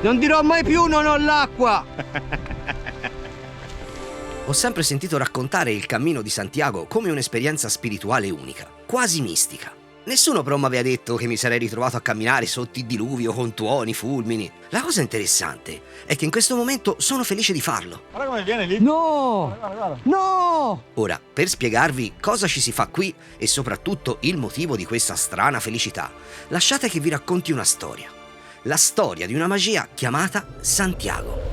Non dirò mai più non ho l'acqua! Ho sempre sentito raccontare il Cammino di Santiago come un'esperienza spirituale unica, quasi mistica. Nessuno però mi aveva detto che mi sarei ritrovato a camminare sotto il diluvio con tuoni, fulmini. La cosa interessante è che in questo momento sono felice di farlo. Guarda come viene lì. No! Guarda. No! Ora, per spiegarvi cosa ci si fa qui e soprattutto il motivo di questa strana felicità, lasciate che vi racconti una storia. La storia di una magia chiamata Santiago.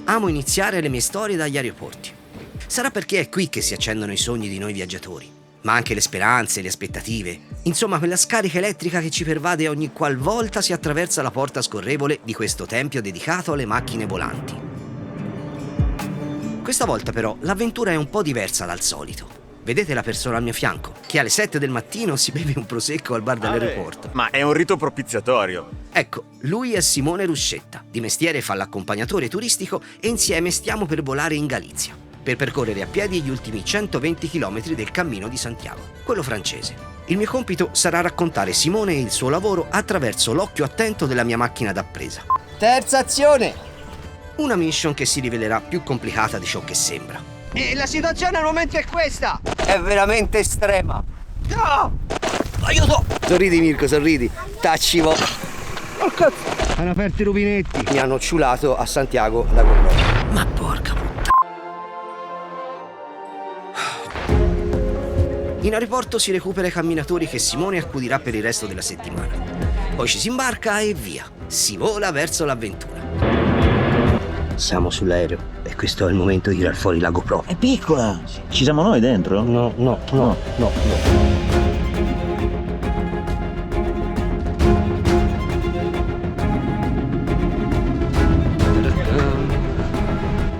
Amo iniziare le mie storie dagli aeroporti. Sarà perché è qui che si accendono i sogni di noi viaggiatori, ma anche le speranze, le aspettative. Insomma, quella scarica elettrica che ci pervade ogni qualvolta si attraversa la porta scorrevole di questo tempio dedicato alle macchine volanti. Questa volta però l'avventura è un po' diversa dal solito. Vedete la persona al mio fianco, che alle 7 del mattino si beve un prosecco al bar dell'aeroporto. Ma è un rito propiziatorio. Ecco, lui è Simone Ruscetta, di mestiere fa l'accompagnatore turistico e insieme stiamo per volare in Galizia, per percorrere a piedi gli ultimi 120 km del Cammino di Santiago, quello francese. Il mio compito sarà raccontare Simone e il suo lavoro attraverso l'occhio attento della mia macchina d'appresa. Terza azione! Una mission che si rivelerà più complicata di ciò che sembra. E la situazione al momento è questa! È veramente estrema! No! Aiuto! Sorridi Mirko, sorridi. Tacci Oh cazzo! Hanno aperto i rubinetti! Mi hanno ciulato a Santiago la Gorlona. Ma porca puttana! In aeroporto si recupera i camminatori che Simone accudirà per il resto della settimana. Poi ci si imbarca e via. Si vola verso l'avventura. Siamo sull'aereo e questo è il momento di tirar fuori la GoPro. È piccola! Ci siamo noi dentro? No.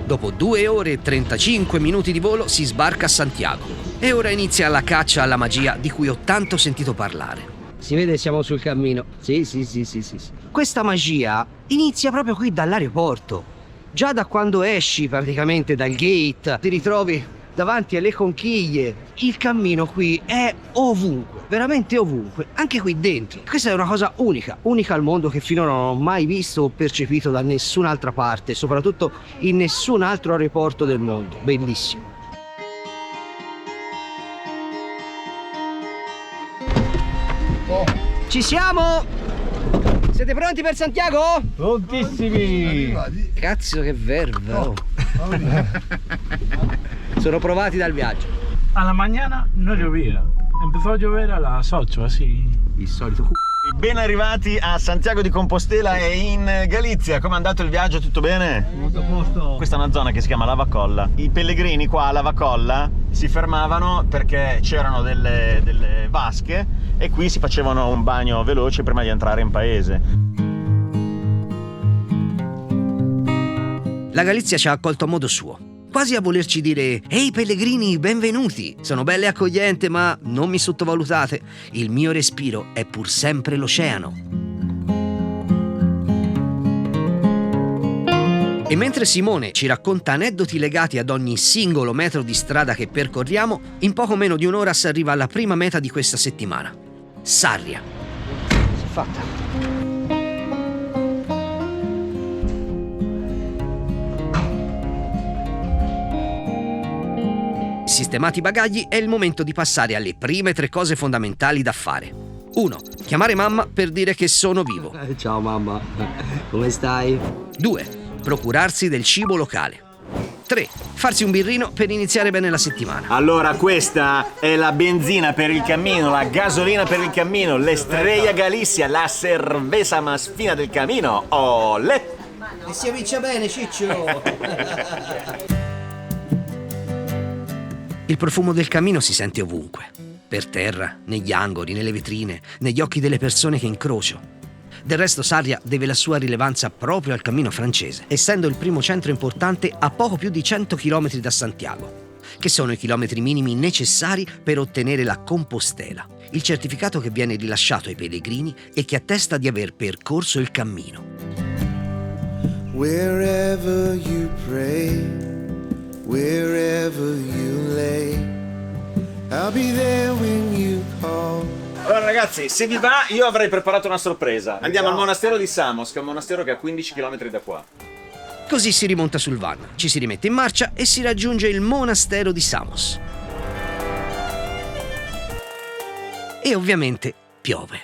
Dopo 2 ore e 35 minuti di volo si sbarca a Santiago. E ora inizia la caccia alla magia di cui ho tanto sentito parlare. Si vede siamo sul cammino. Sì. Questa magia inizia proprio qui dall'aeroporto. Già da quando esci praticamente dal gate ti ritrovi davanti alle conchiglie. Il cammino qui è ovunque, veramente ovunque, anche qui dentro. Questa è una cosa unica al mondo che finora non ho mai visto o percepito da nessun'altra parte, soprattutto in nessun altro aeroporto del mondo. Bellissimo. Ci siamo? Siete pronti per Santiago? Prontissimi! Cazzo che verba! Sono provati dal viaggio. A la mañana no llovía. Empezó a llover a las 8, así. Il solito Ben arrivati a Santiago di Compostela e in Galizia. Come è andato il viaggio? Tutto bene? Molto a posto. Questa è una zona che si chiama Lavacolla. I pellegrini qua a Lavacolla si fermavano perché c'erano delle vasche e qui si facevano un bagno veloce prima di entrare in paese. La Galizia ci ha accolto a modo suo, quasi a volerci dire: ehi pellegrini, benvenuti! Sono belle e accogliente, ma non mi sottovalutate, il mio respiro è pur sempre l'oceano. E mentre Simone ci racconta aneddoti legati ad ogni singolo metro di strada che percorriamo, in poco meno di un'ora si arriva alla prima meta di questa settimana: Sarria. si è fatta. Sistemati i bagagli, è il momento di passare alle prime 3 cose fondamentali da fare. 1. Chiamare mamma per dire che sono vivo. Ciao mamma, come stai? 2. Procurarsi del cibo locale. 3. Farsi un birrino per iniziare bene la settimana. Allora, questa è la benzina per il cammino, la gasolina per il cammino, l'Estrella Galicia, la cerveza más fina del camino. Olè! E si amicia bene, Ciccio! Il profumo del cammino si sente ovunque. Per terra, negli angoli, nelle vetrine, negli occhi delle persone che incrocio. Del resto Sarria deve la sua rilevanza proprio al cammino francese, essendo il primo centro importante a poco più di 100 km da Santiago, che sono i chilometri minimi necessari per ottenere la Compostela, il certificato che viene rilasciato ai pellegrini e che attesta di aver percorso il cammino. Wherever you pray, wherever you lay, I'll be there when you call. Allora ragazzi, se vi va, io avrei preparato una sorpresa. Andiamo al monastero di Samos, che è un monastero che è a 15 km da qua. Così si rimonta sul van, ci si rimette in marcia e si raggiunge il monastero di Samos. E ovviamente piove.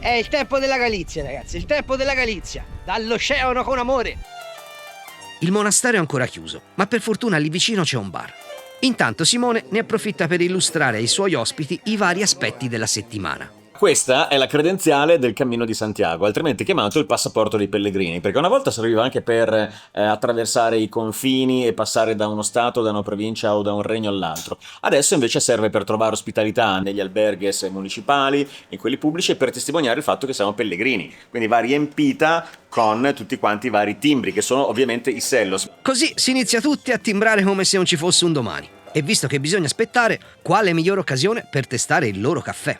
È il tempo della Galizia, ragazzi, il tempo della Galizia. Dall'oceano con amore. Il monastero è ancora chiuso, ma per fortuna lì vicino c'è un bar. Intanto Simone ne approfitta per illustrare ai suoi ospiti i vari aspetti della settimana. Questa è la credenziale del Cammino di Santiago, altrimenti chiamato il passaporto dei pellegrini, perché una volta serviva anche per attraversare i confini e passare da uno stato, da una provincia o da un regno all'altro. Adesso invece serve per trovare ospitalità negli alberghes municipali, in quelli pubblici, e per testimoniare il fatto che siamo pellegrini. Quindi va riempita con tutti quanti i vari timbri, che sono ovviamente i sellos. Così si inizia tutti a timbrare come se non ci fosse un domani. E visto che bisogna aspettare, quale migliore occasione per testare il loro caffè?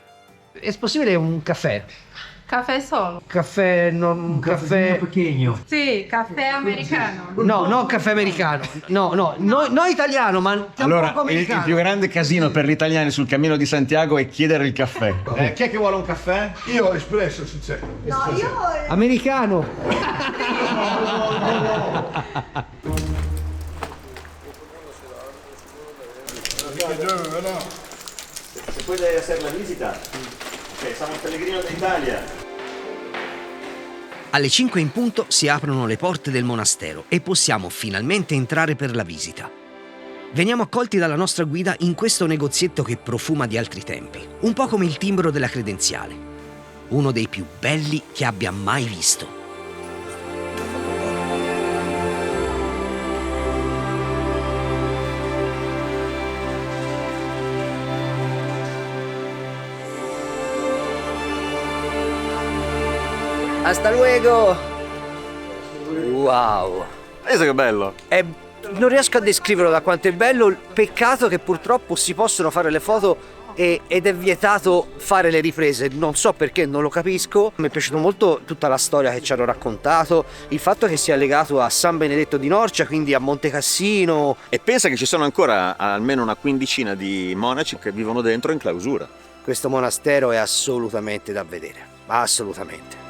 È possibile un caffè? Caffè solo. Caffè, non un caffè... Sì, caffè americano. No, non caffè americano. No, no italiano, ma Allora, poco il americano. più grande casino per gli italiani sul Cammino di Santiago è chiedere il caffè. Chi è che vuole un caffè? Io espresso se c'è. Americano. Se puoi essere la visita. Ok, siamo il pellegrino d'Italia. Alle 5 in punto si aprono le porte del monastero e possiamo finalmente entrare per la visita. Veniamo accolti dalla nostra guida in questo negozietto che profuma di altri tempi, un po' come il timbro della credenziale. Uno dei più belli che abbia mai visto. Hasta luego. Wow. Pensa che bello. Non riesco a descriverlo da quanto è bello. Peccato che purtroppo si possono fare le foto ed è vietato fare le riprese. Non so perché, non lo capisco. Mi è piaciuto molto tutta la storia che ci hanno raccontato, il fatto che sia legato a San Benedetto di Norcia, quindi a Monte Cassino. E pensa che ci sono ancora almeno una quindicina di monaci che vivono dentro in clausura. Questo monastero è assolutamente da vedere, assolutamente.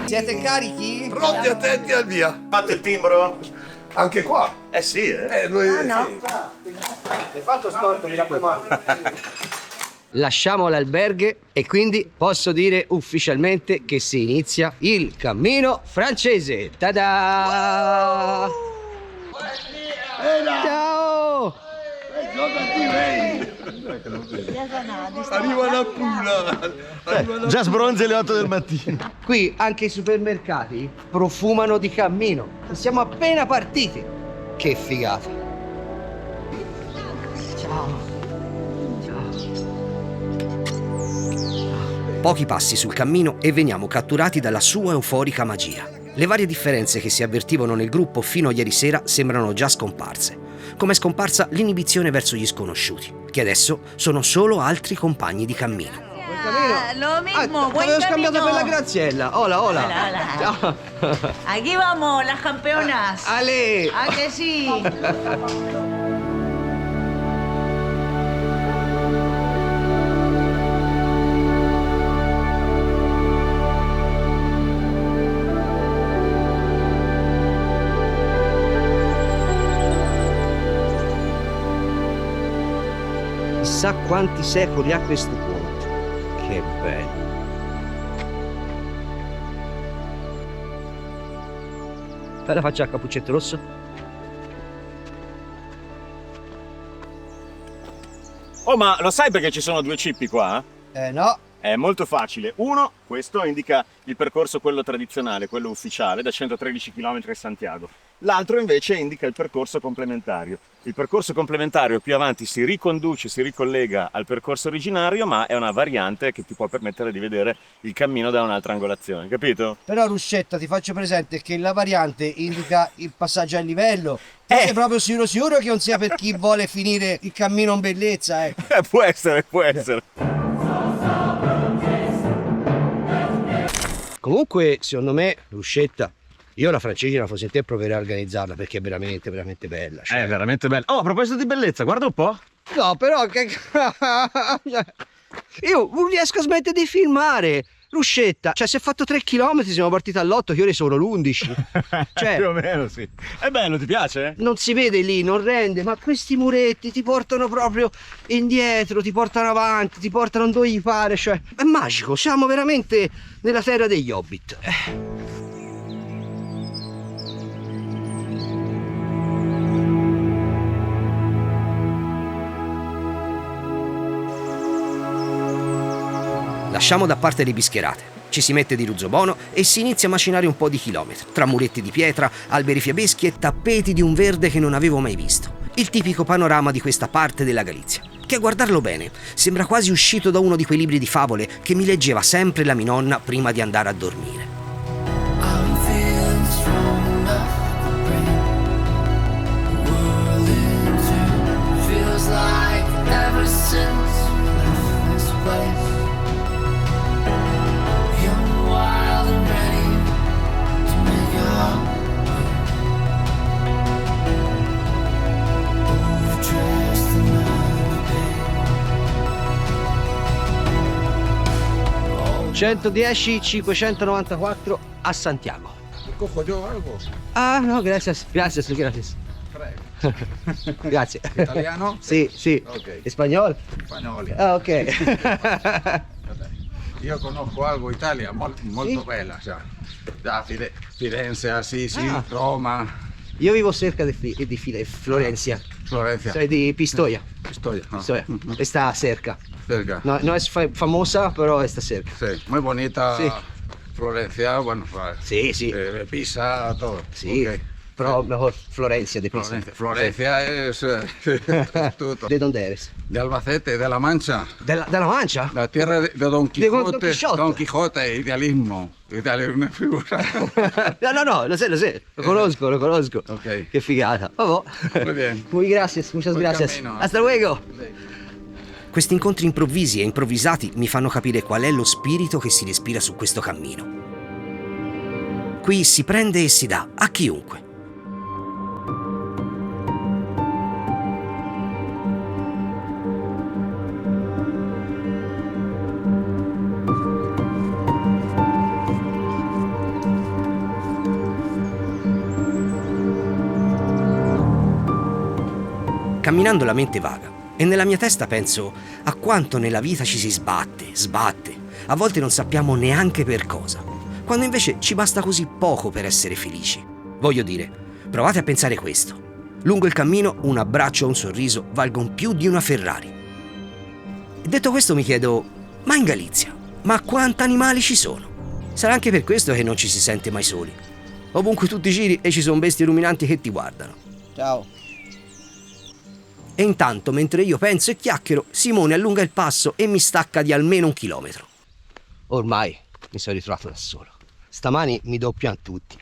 Siete carichi? Pronti, attenti al via. Fatto il timbro? Anche qua. Eh sì, Noi... Hai fatto storto, mi raccomando. Lasciamo l'alberghe e quindi posso dire ufficialmente che si inizia il cammino francese. Ta-da! Ciao! Arriva la pula. già sbronzi alle 8 del mattino. Qui anche i supermercati profumano di cammino. Siamo appena partiti. Che figata. Ciao. Ciao. Pochi passi sul cammino e veniamo catturati dalla sua euforica magia. Le varie differenze che si avvertivano nel gruppo fino a ieri sera sembrano già scomparse, come è scomparsa l'inibizione verso gli sconosciuti, che adesso sono solo altri compagni di cammino. Lo mismo, Ti avevo scambiato per la Graziella. Hola, hola. Hola. Ciao. Aquí vamos, las campeonas. Ale. ¿A que sí? Chissà quanti secoli ha questo ponte. Che bello. Fai la faccia al cappuccetto rosso? Oh, ma lo sai perché ci sono due cippi qua? No. È molto facile. Uno, questo indica il percorso quello tradizionale, quello ufficiale, da 113 km a Santiago. L'altro invece indica il percorso complementario. Il percorso complementario più avanti si riconduce, si ricollega al percorso originario, ma è una variante che ti può permettere di vedere il cammino da un'altra angolazione, capito? Però Ruscetta, ti faccio presente che la variante indica il passaggio a livello. Sei proprio sicuro che non sia per chi vuole finire il cammino in bellezza, ecco. Può essere, può essere. Comunque, secondo me, Ruscetta, io la francigena forse te proverei a organizzarla perché è veramente, veramente bella. Cioè. È veramente bello. Oh, a proposito di bellezza, guarda un po'. No, però che... Io non riesco a smettere di filmare. Ruscetta, cioè si è fatto 3 km, siamo partiti all'8, che ore sono l'11. Cioè, più o meno, sì. È bello, ti piace? non si vede lì, non rende, ma questi muretti ti portano proprio indietro, ti portano avanti, ti portano dove gli pare, cioè è magico, siamo veramente nella terra degli hobbit. Lasciamo da parte le bischerate, ci si mette di ruzzobono e si inizia a macinare un po' di chilometri, tra muretti di pietra, alberi fiabeschi e tappeti di un verde che non avevo mai visto. Il tipico panorama di questa parte della Galizia, che a guardarlo bene sembra quasi uscito da uno di quei libri di favole che mi leggeva sempre la mia nonna prima di andare a dormire. I'm feeling strong enough to bring the world into. Feels like ever since we left this place. Young, wild and ready to make our way. Overdressed another day. 110 594 a Santiago. Cojo yo algo. Ah, no, gracias, gracias, gracias. Prego. Grazie. Italiano? Sì, sì. Ok. Spagnolo? Spagnoli. Ah, ok. Io conosco algo Italia, molto bella, cioè, da Firenze, Assisi, Ah. Roma, Io vivo cerca di Florencia. Florencia. Soy di Pistoia. Pistoia, ah. Pistoia. Está cerca. Cerca. No, no es famosa, pero está cerca. Sí, muy bonita. Sí. Florencia, bueno, Sí, sí. Pisa, todo. Sí. Ok. Pero mejor Florencia de Pisa. Florencia es tutto. ¿De dónde eres? De Albacete, de La Mancha, ¿De la Mancha? la tierra de Don Don Quijote. Quixote. Don Quijote, idealismo. Una figura. No, no, lo sé, lo conosco. Ok. Qué figata. Vabbè. Muy bien. Muy gracias, muchas Buen gracias. camino. Hasta luego. Questi incontri improvvisi e improvvisati mi fanno capire qual è lo spirito che si respira su questo cammino. Qui si prende e si dà a chiunque. Camminando la mente vaga e nella mia testa penso a quanto nella vita ci si sbatte, a volte non sappiamo neanche per cosa, quando invece ci basta così poco per essere felici. Voglio dire, provate a pensare questo. Lungo il cammino un abbraccio o un sorriso valgono più di una Ferrari. E detto questo mi chiedo, ma in Galizia, ma quanti animali ci sono? Sarà anche per questo che non ci si sente mai soli. Ovunque tu ti giri e ci sono bestie ruminanti che ti guardano. Ciao. E intanto, mentre io penso e chiacchiero, Simone allunga il passo e mi stacca di almeno 1 chilometro. ormai mi sono ritrovato da solo. Stamani mi doppiano tutti.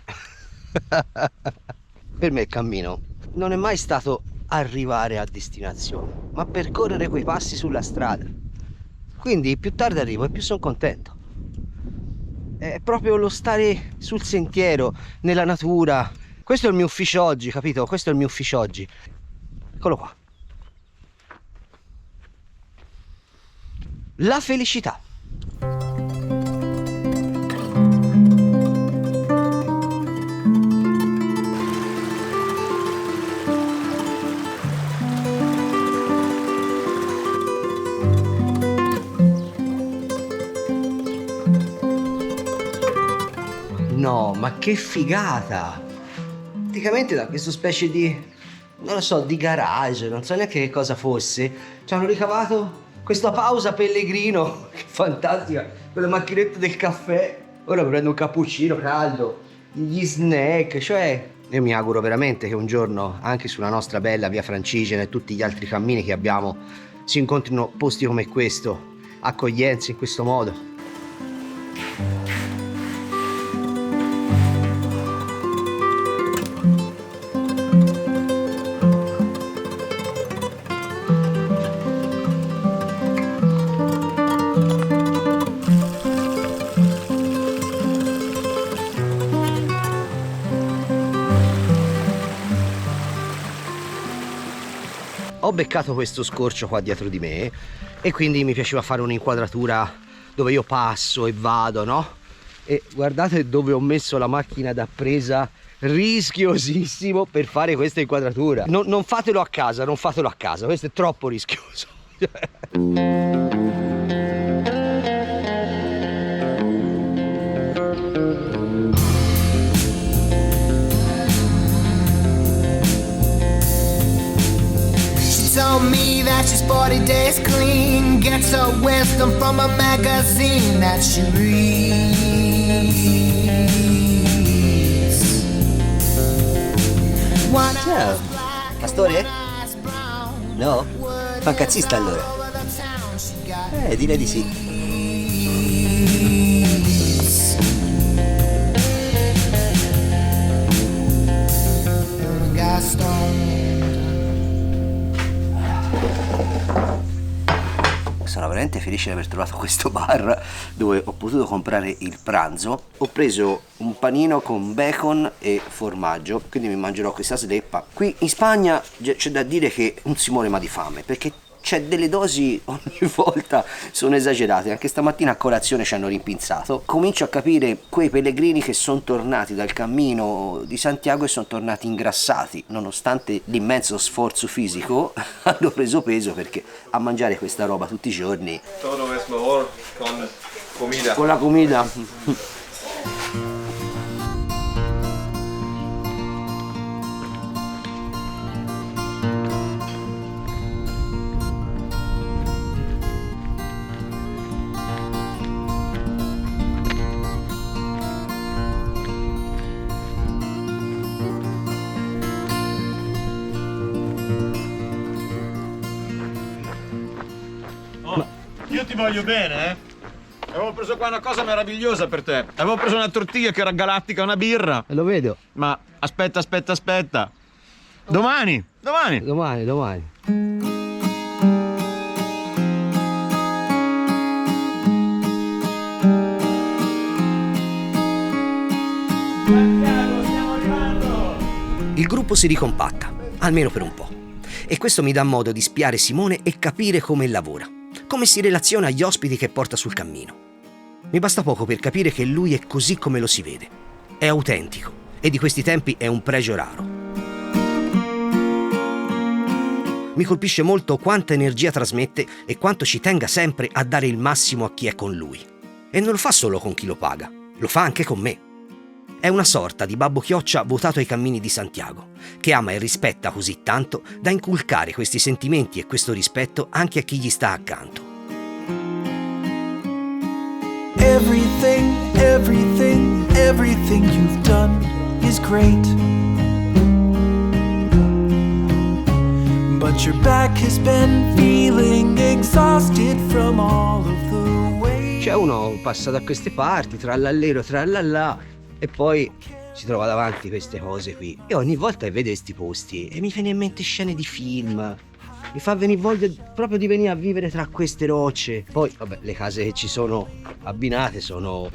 Per me il cammino non è mai stato arrivare a destinazione, ma percorrere quei passi sulla strada. Quindi più tardi arrivo e più sono contento. È proprio lo stare sul sentiero, nella natura. Questo è il mio ufficio oggi, capito? Questo è il mio ufficio oggi. Eccolo qua. La felicità. No, ma che figata! Praticamente da questa specie di, non lo so, di garage, non so neanche che cosa fosse, ci hanno ricavato questa pausa Pellegrino, che fantastica, con le macchinette del caffè. Ora mi prendo un cappuccino caldo, gli snack, cioè io mi auguro veramente che un giorno anche sulla nostra bella via Francigena e tutti gli altri cammini che abbiamo si incontrino posti come questo, accoglienze in questo modo. Ho beccato questo scorcio qua dietro di me e quindi mi piaceva fare un'inquadratura dove io passo e vado, no? E guardate dove ho messo la macchina da presa, rischiosissimo per fare questa inquadratura. Non fatelo a casa, non fatelo a casa, questo è troppo rischioso. Told me that she's 40 days clean, gets her wisdom from a magazine that she reads. Ciao, Pastore? No? Fa un cazzista allora? Direi di sì. Sono veramente felice di aver trovato questo bar dove ho potuto comprare il pranzo. Ho preso un panino con bacon e formaggio, quindi mi mangerò questa sleppa. Qui in Spagna c'è da dire che non si muore mai di fame, perché c'è delle dosi ogni volta sono esagerate. Anche stamattina a colazione ci hanno rimpinzato. Comincio a capire quei pellegrini che sono tornati dal cammino di Santiago e sono tornati ingrassati, nonostante l'immenso sforzo fisico. Hanno preso peso, perché a mangiare questa roba tutti i giorni Todo es mejor con comida. con la comida. Io ti voglio bene, eh? Avevo preso qua una cosa meravigliosa per te. Avevo preso una tortiglia che era galattica, una birra. Lo vedo. Ma aspetta. Domani. Domani. Il gruppo si ricompatta, almeno per un po'. E questo mi dà modo di spiare Simone e capire come lavora, come si relaziona agli ospiti che porta sul cammino. Mi basta poco per capire che lui è così come lo si vede. È autentico e di questi tempi è un pregio raro. Mi colpisce molto quanta energia trasmette e quanto ci tenga sempre a dare il massimo a chi è con lui. E non lo fa solo con chi lo paga, lo fa anche con me. È una sorta di babbo Chioccia votato ai cammini di Santiago, che ama e rispetta così tanto da inculcare questi sentimenti e questo rispetto anche a chi gli sta accanto. Everything you've done is great. But your back has been feeling exhausted from all of the weight. Cioè uno passa da queste parti, trallallero, trallallà, e poi si trova davanti queste cose qui. E ogni volta che vedo questi posti e mi viene in mente scene di film, mi fa venire voglia proprio di venire a vivere tra queste rocce. Poi, vabbè, le case che ci sono abbinate sono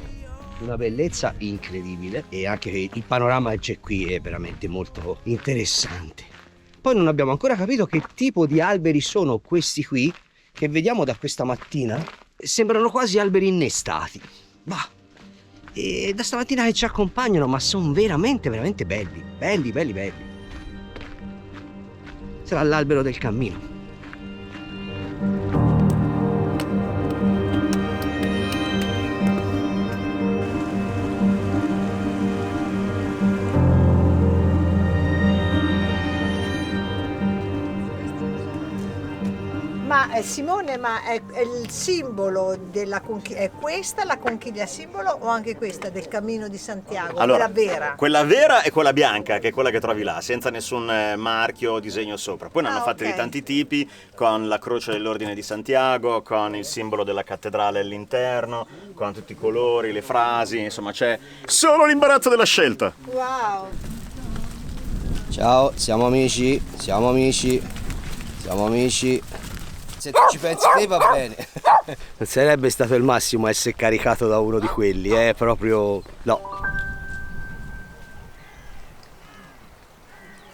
una bellezza incredibile, e anche il panorama che c'è qui è veramente molto interessante. Poi non abbiamo ancora capito che tipo di alberi sono questi qui che vediamo da questa mattina. Sembrano quasi alberi innestati. Bah, e da stamattina che ci accompagnano, ma sono veramente belli, belli. Sarà l'albero del cammino. Ma Simone, è il simbolo della conchiglia, è questa la conchiglia simbolo o anche questa del Cammino di Santiago? Allora, quella vera? Quella vera è quella bianca, che è quella che trovi là, senza nessun marchio o disegno sopra. Poi ne hanno fatte di tanti tipi, con la croce dell'Ordine di Santiago, con il simbolo della cattedrale all'interno, con tutti i colori, le frasi, insomma c'è solo l'imbarazzo della scelta. Wow! Ciao, siamo amici. Se tu ci pensi te va bene. Non sarebbe stato il massimo essere caricato da uno di quelli, proprio no.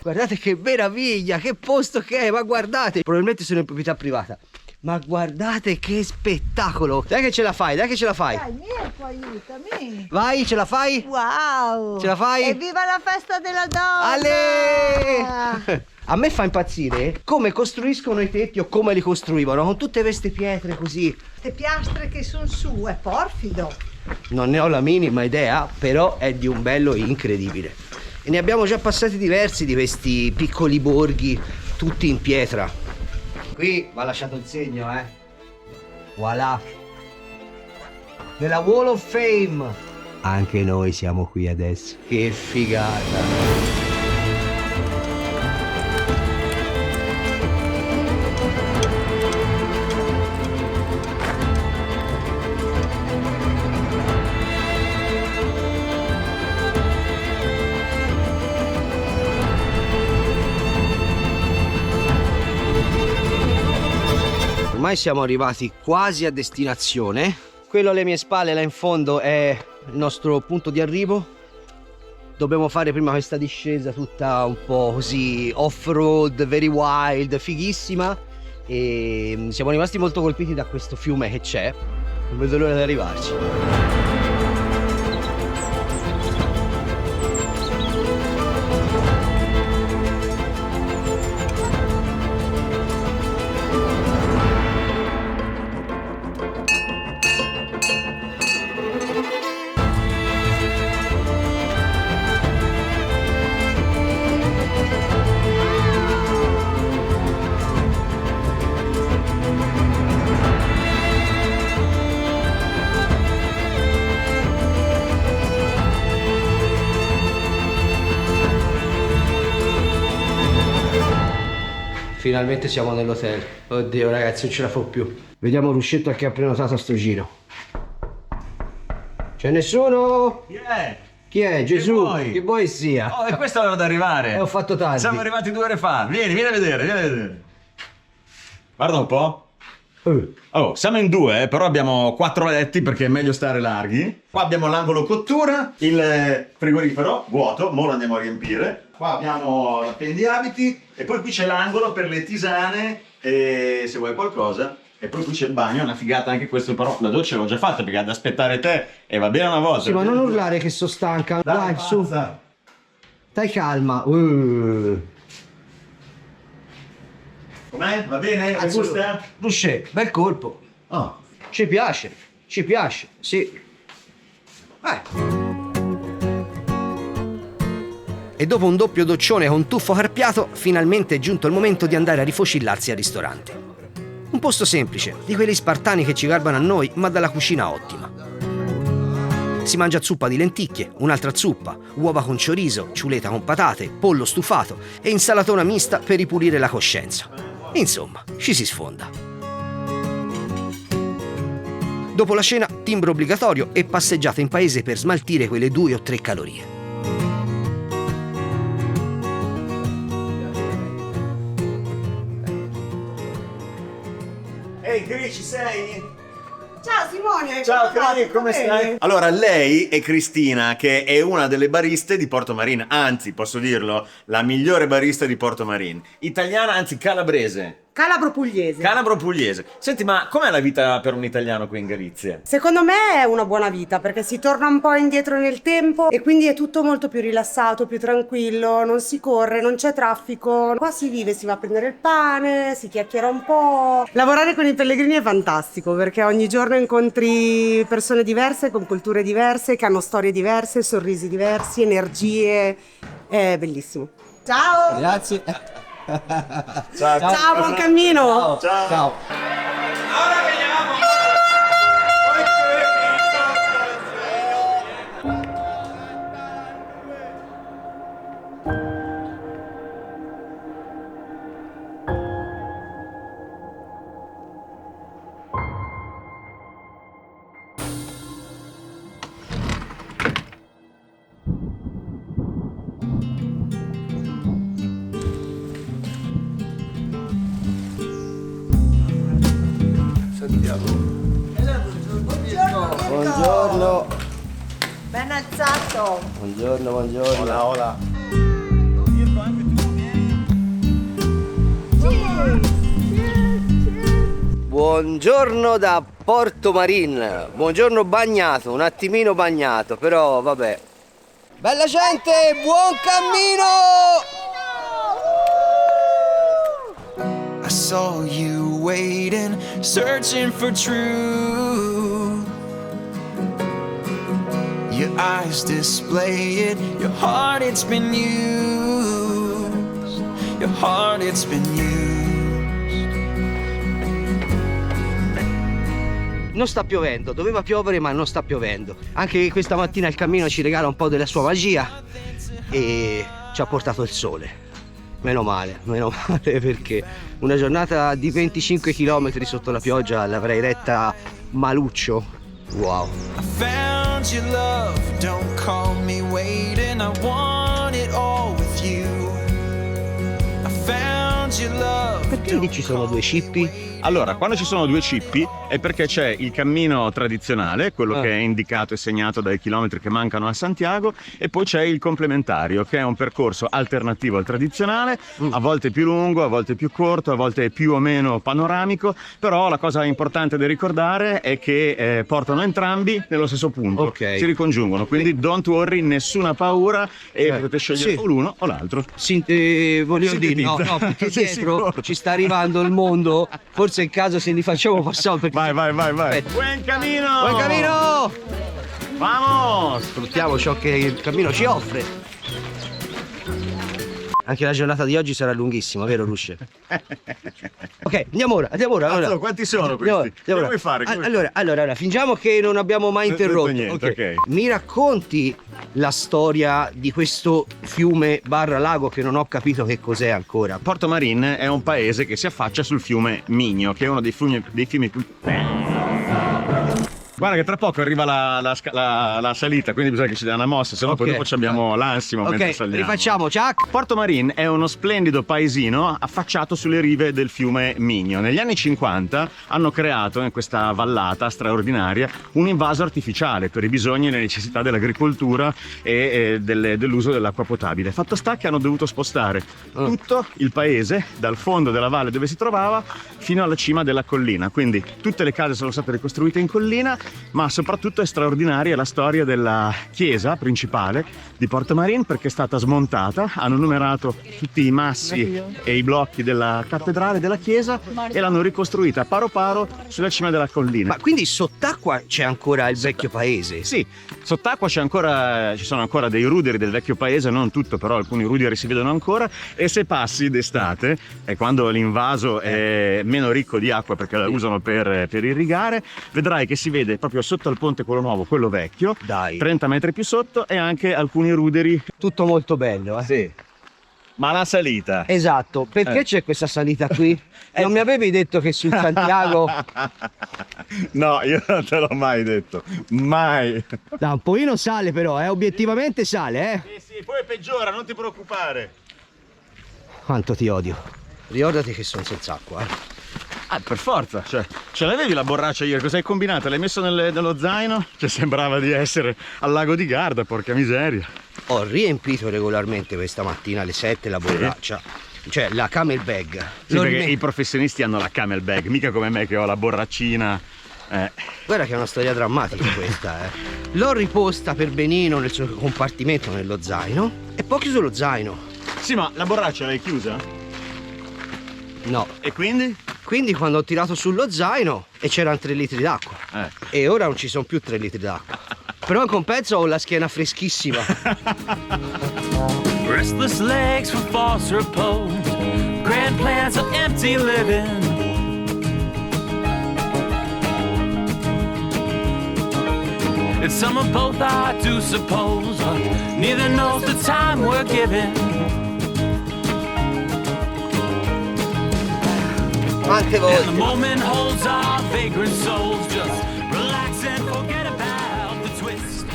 Guardate che meraviglia, che posto che è, ma guardate. Probabilmente sono in proprietà privata, ma guardate che spettacolo. Dai che ce la fai. Dai Mirko, aiutami. Vai, ce la fai? Wow! Ce la fai? Evviva la festa della donna! Ale! A me fa impazzire come costruiscono i tetti o come li costruivano, con tutte queste pietre così. Queste piastre che sono su, è porfido. Non ne ho la minima idea, però è di un bello incredibile. E ne abbiamo già passati diversi di questi piccoli borghi, tutti in pietra. Qui va lasciato il segno, Voilà. Della Wall of Fame. Anche noi siamo qui adesso. Che figata. Ormai siamo arrivati quasi a destinazione. Quello alle mie spalle là in fondo è il nostro punto di arrivo. Dobbiamo fare prima questa discesa tutta un po' così off-road, very wild, fighissima, e siamo rimasti molto colpiti da questo fiume che c'è. Non vedo l'ora di arrivarci. Finalmente siamo nell'hotel. Oddio ragazzi, non ce la fa più. Vediamo Ruscetto che ha prenotato a sto giro. C'è nessuno? Chi è? Chi è? Gesù? Che vuoi sia? Oh, e questa è l'ora di arrivare. Ho fatto tardi. Siamo arrivati 2 ore fa. Vieni a vedere. Guarda un po'. Oh, siamo in 2, però abbiamo 4 letti perché è meglio stare larghi. Qua abbiamo l'angolo cottura, il frigorifero vuoto, ora lo andiamo a riempire. Qua abbiamo l'appendiabiti e poi qui c'è l'angolo per le tisane e se vuoi qualcosa. E poi qui c'è il bagno, è una figata anche questo, però la doccia l'ho già fatta perché ad aspettare te e va bene una volta. Sì, ma non urlare che sono stanca. Dai, su. Stai calma. Com'è? Va bene? Mi gusta? Ruscetto, bel colpo. Oh. Ci piace, sì. E dopo un doppio doccione con tuffo carpiato, finalmente è giunto il momento di andare a rifocillarsi al ristorante. Un posto semplice, di quelli spartani che ci garbano a noi, ma dalla cucina ottima. Si mangia zuppa di lenticchie, un'altra zuppa, uova con chorizo, ciuleta con patate, pollo stufato e insalatona mista per ripulire la coscienza. Insomma, ci si sfonda. Dopo la cena, timbro obbligatorio e passeggiata in paese per smaltire quelle 2 o 3 calorie. Ehi, Cri, ci sei? Ciao Simone! Ciao Cri, come stai? Allora, lei è Cristina, che è una delle bariste di Portomarine, anzi, posso dirlo, la migliore barista di Portomarine. Italiana, anzi calabrese. Calabro-pugliese. Calabro-pugliese. Senti, ma com'è la vita per un italiano qui in Galizia? Secondo me è una buona vita perché si torna un po' indietro nel tempo e quindi è tutto molto più rilassato, più tranquillo, non si corre, non c'è traffico. Qua si vive, si va a prendere il pane, si chiacchiera un po'. Lavorare con i pellegrini è fantastico perché ogni giorno incontri persone diverse, con culture diverse, che hanno storie diverse, sorrisi diversi, energie. È bellissimo. Ciao! Grazie. Ciao, Ciao, buon cammino! Ciao. Ciao. Ora vediamo. Buongiorno. Ben alzato! Buongiorno, buongiorno. Hola, hola. Buongiorno da Portomarine. Buongiorno bagnato, un attimino bagnato, però vabbè. Bella gente, buon cammino! I saw you waiting, searching for truth. Your eyes display it, your heart it's been used. Your heart it's been used. Non sta piovendo, doveva piovere ma non sta piovendo. Anche questa mattina il cammino ci regala un po' della sua magia e ci ha portato il sole. Meno male perché una giornata di 25 km sotto la pioggia l'avrei retta maluccio. Wow. I found your love, don't call me waiting. I want it all with you. I found your love. Perché lì ci sono 2 cippi? Allora, quando ci sono 2 cippi è perché c'è il cammino tradizionale, quello che è indicato e segnato dai chilometri che mancano a Santiago, e poi c'è il complementario, che è un percorso alternativo al tradizionale, a volte più lungo, a volte più corto, a volte più o meno panoramico, però la cosa importante da ricordare è che portano entrambi nello stesso punto, Ok. si ricongiungono, quindi don't worry, nessuna paura e potete scegliere sì. o l'uno o l'altro. Voglio dire, no, perché Sei dietro sicuro? ci sta arrivando il mondo, forse è il caso se li facciamo passare perché... Vai. Aspetta. Buon cammino! Buon cammino! Vamos! Sfruttiamo ciò che il cammino ci offre. Anche la giornata di oggi sarà lunghissima, vero Rusce? Ok, andiamo ora. Cazzo, quanti sono questi? Che ora. vuoi fare? Allora, fingiamo che non abbiamo mai Non ho detto interrotto. niente, ok. Mi racconti la storia di questo fiume barra lago che non ho capito che cos'è ancora. Portomarine è un paese che si affaccia sul fiume Minho, che è uno dei fiumi più... Guarda che tra poco arriva la salita, quindi bisogna che ci dia una mossa, se no poi dopo abbiamo l'ansia mentre saliamo. Rifacciamo, ciao! Portomarine è uno splendido paesino affacciato sulle rive del fiume Minho. Negli anni 50 hanno creato in questa vallata straordinaria un invaso artificiale per i bisogni e le necessità dell'agricoltura e dell'uso dell'acqua potabile. Fatto sta che hanno dovuto spostare tutto il paese dal fondo della valle dove si trovava fino alla cima della collina, quindi tutte le case sono state ricostruite in collina, ma soprattutto è straordinaria la storia della chiesa principale di Portomarine perché è stata smontata, hanno numerato tutti i massi e i blocchi della cattedrale della chiesa e l'hanno ricostruita paro paro sulla cima della collina. Ma quindi sott'acqua c'è ancora il vecchio paese? Sì, sott'acqua ci sono ancora dei ruderi del vecchio paese, non tutto, però alcuni ruderi si vedono ancora, e se passi d'estate, e quando l'invaso è meno ricco di acqua perché la usano per irrigare, vedrai che si vede proprio sotto al ponte quello nuovo, quello vecchio, Dai. 30 metri più sotto, e anche alcuni ruderi. Tutto molto bello, Sì. Ma la salita? Esatto, perché c'è questa salita qui? Non mi avevi detto che sul Santiago... No, io non te l'ho mai detto, mai. Da un pochino sale però, obiettivamente sale, Sì, poi peggiora, non ti preoccupare. Quanto ti odio. Ricordati che sono senza acqua, Per forza, cioè, ce l'avevi la borraccia ieri, cosa hai combinato? L'hai messo nello zaino? Cioè, sembrava di essere al lago di Garda, porca miseria. Ho riempito regolarmente questa mattina alle 7 la borraccia, cioè la camel bag. Sì, perché i professionisti hanno la camel bag, mica come me che ho la borraccina. Guarda che è una storia drammatica questa, L'ho riposta per benino nel suo compartimento nello zaino e poi ho chiuso lo zaino. Sì, ma la borraccia l'hai chiusa? No. E quindi? Quindi quando ho tirato sullo zaino e c'erano 3 litri d'acqua. E ora non ci sono più 3 litri d'acqua. Però in compenso ho la schiena freschissima. Restless legs for false repose. Grand plans of empty living. It's some of both, I do suppose, but neither knows the time we're given. Quante volte? And the moment holds our vagrant souls. Just relax and forget about the twist.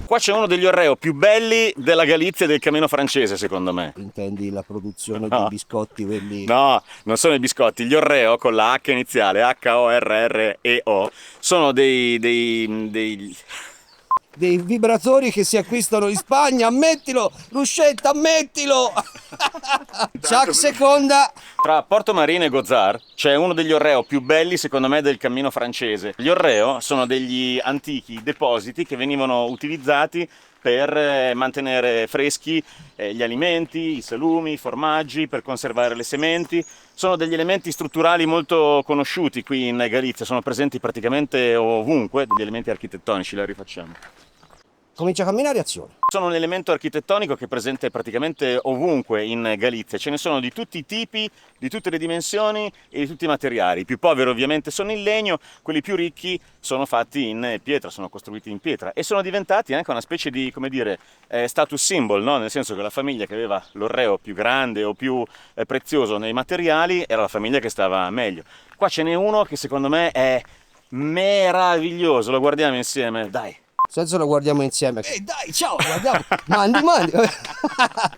Qua c'è uno degli Oreo più belli della Galizia e del Cammino francese, secondo me. Intendi la produzione dei biscotti quelli? No, non sono i biscotti, gli Oreo con la H iniziale, H-O-R-R-E-O, sono dei vibratori che si acquistano in Spagna, ammettilo! Ruscetta, ammettilo! Ciao, seconda! Tra Porto Marino e Gozar c'è uno degli Oreo più belli, secondo me, del Cammino francese. Gli Oreo sono degli antichi depositi che venivano utilizzati per mantenere freschi gli alimenti, i salumi, i formaggi, per conservare le sementi. Sono degli elementi strutturali molto conosciuti qui in Galizia, sono presenti praticamente ovunque, degli elementi architettonici, li rifacciamo. Comincia a camminare, azione. Sono un elemento architettonico che è presente praticamente ovunque in Galizia, ce ne sono di tutti i tipi, di tutte le dimensioni e di tutti i materiali. I più poveri ovviamente sono in legno, quelli più ricchi sono fatti in pietra, sono costruiti in pietra e sono diventati anche una specie di, come dire, status symbol, no? Nel senso che la famiglia che aveva l'Oreo più grande o più prezioso nei materiali era la famiglia che stava meglio. Qua ce n'è uno che secondo me è meraviglioso, lo guardiamo insieme, dai. Senza lo guardiamo insieme. Dai, ciao, guardiamo. Mandi.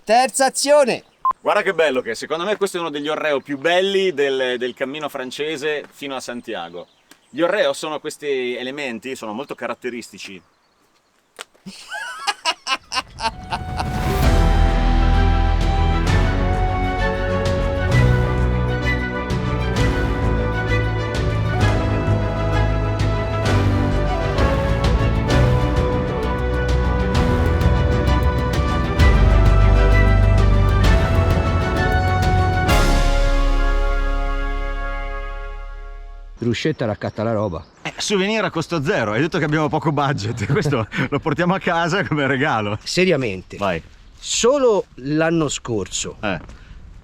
Terza azione. Guarda che bello che è. Secondo me questo è uno degli Oreo più belli del cammino francese fino a Santiago. Gli Oreo sono questi elementi, sono molto caratteristici. Ruscetta raccatta la roba. Souvenir a costo zero, hai detto che abbiamo poco budget, questo lo portiamo a casa come regalo. Seriamente. Vai. Solo l'anno scorso.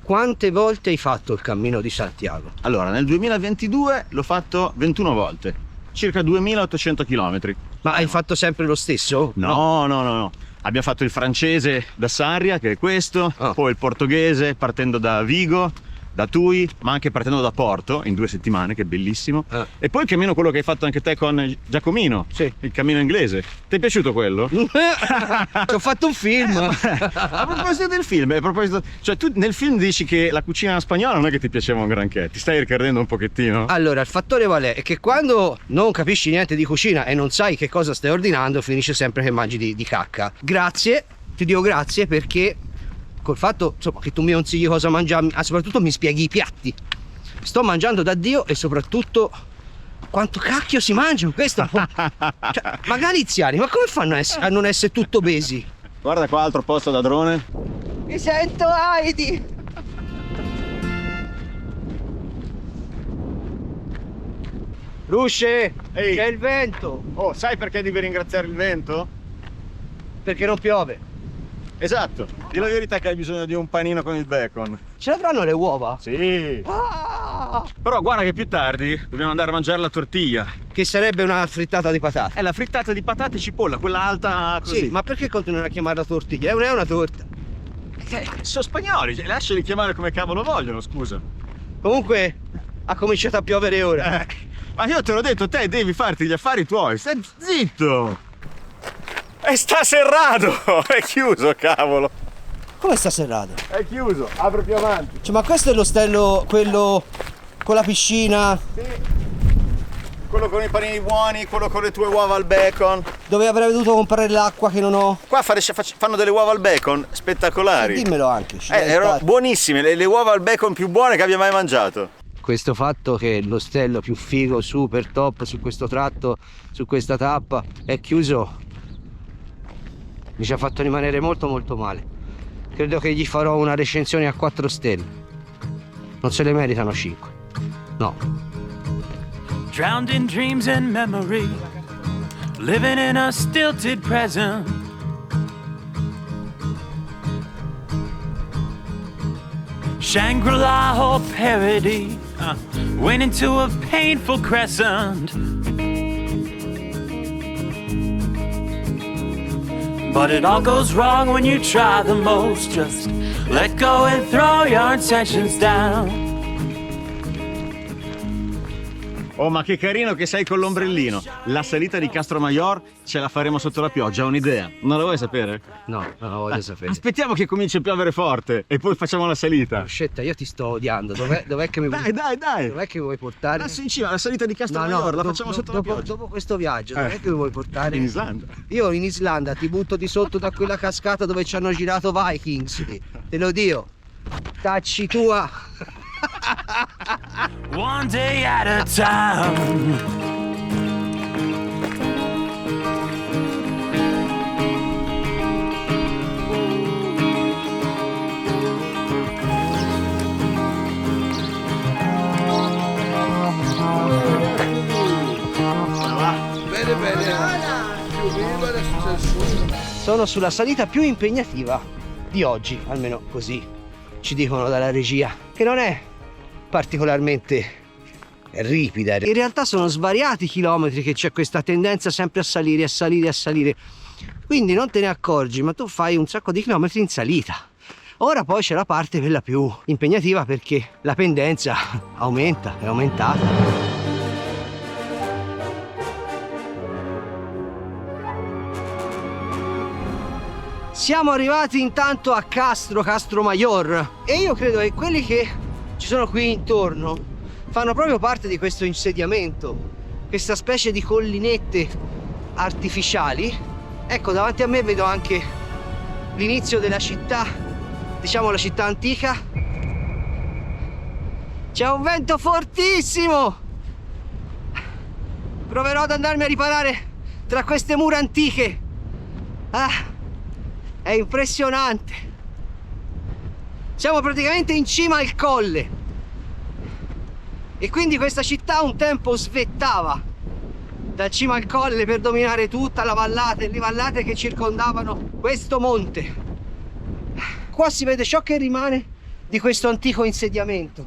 Quante volte hai fatto il Cammino di Santiago? Allora, nel 2022 l'ho fatto 21 volte, circa 2800 km. Ma hai fatto sempre lo stesso? No. Abbiamo fatto il francese da Sarria, che è questo, poi il portoghese partendo da Vigo, da Tui, ma anche partendo da Porto in 2 settimane, che è bellissimo. E poi il cammino, quello che hai fatto anche te con Giacomino, il cammino inglese. Ti è piaciuto quello? Ci ho fatto un film. A proposito del film, cioè tu nel film dici che la cucina spagnola non è che ti piaceva un granché, ti stai ricredendo un pochettino? Allora, il fattore qual è? È che quando non capisci niente di cucina e non sai che cosa stai ordinando, finisce sempre che mangi di cacca. Grazie, ti dico grazie perché col fatto, insomma, che tu mi consigli cosa mangiare, soprattutto mi spieghi i piatti. Sto mangiando da Dio e soprattutto quanto cacchio si mangia questo. Cioè, ma galiziani, ma come fanno a non essere tutto obesi? Guarda qua, altro posto da drone. Mi sento Heidi. Rusce, c'è il vento. Oh, sai perché devi ringraziare il vento? Perché non piove. Esatto, di la verità che hai bisogno di un panino con il bacon. Ce l'avranno le uova? Sì. Ah! No! Però guarda che più tardi dobbiamo andare a mangiare la tortiglia. Che sarebbe una frittata di patate. È la frittata di patate e cipolla, quella alta così. Sì, ma perché continuano a chiamarla tortiglia? È una torta. Sono spagnoli, lasciali chiamare come cavolo vogliono, scusa. Comunque ha cominciato a piovere ora. Ma io te l'ho detto, te devi farti gli affari tuoi, stai zitto! E sta serrato! È chiuso, cavolo! Come sta serrato? È chiuso, apri più avanti. Cioè, ma questo è l'ostello, quello con la piscina? Sì. Quello con i panini buoni, quello con le tue uova al bacon. Dove avrei dovuto comprare l'acqua che non ho? Qua fanno delle uova al bacon spettacolari. Dimmelo anche. Erano buonissime, le uova al bacon più buone che abbia mai mangiato. Questo fatto che l'ostello più figo, super top su questo tratto, su questa tappa, è chiuso, mi ci ha fatto rimanere molto molto male. Credo che gli farò una recensione a 4 stelle. Non se le meritano 5. No. Drowned in dreams and memory, living in a stilted present. Shangri-La or parody, went into a painful crescent. But it all goes wrong when you try the most. Just let go and throw your intentions down. Oh, ma che carino che sei con l'ombrellino. La salita di Castromayor ce la faremo sotto la pioggia, ho un'idea. Non la vuoi sapere? No, non lo voglio sapere. Aspettiamo che cominci a piovere forte e poi facciamo la salita. Scetta, io ti sto odiando. Dov'è che mi vuoi... Dai. Dov'è che mi vuoi portare? Lassù in cima, la salita di Castromayor, la facciamo sotto la pioggia. Dopo questo viaggio, dov'è che mi vuoi portare? In Islanda. Io in Islanda ti butto di sotto da quella cascata dove ci hanno girato Vikings. Te lo dico. Tacci tua. One day at a time. Sono sulla salita più impegnativa di oggi, almeno così ci dicono dalla regia, che non è particolarmente ripida. In realtà sono svariati chilometri che c'è questa tendenza sempre a salire, a salire, a salire. Quindi non te ne accorgi, ma tu fai un sacco di chilometri in salita. Ora poi c'è la parte quella più impegnativa perché la pendenza aumenta, è aumentata. Siamo arrivati intanto a Castromayor e io credo che quelli che ci sono qui intorno fanno proprio parte di questo insediamento, questa specie di collinette artificiali. Ecco, davanti a me vedo anche l'inizio della città, diciamo la città antica. C'è un vento fortissimo! Proverò ad andarmi a riparare tra queste mura antiche. È impressionante. Siamo praticamente in cima al colle. E quindi questa città un tempo svettava dal cima al colle per dominare tutta la vallata e le vallate che circondavano questo monte. Qua si vede ciò che rimane di questo antico insediamento.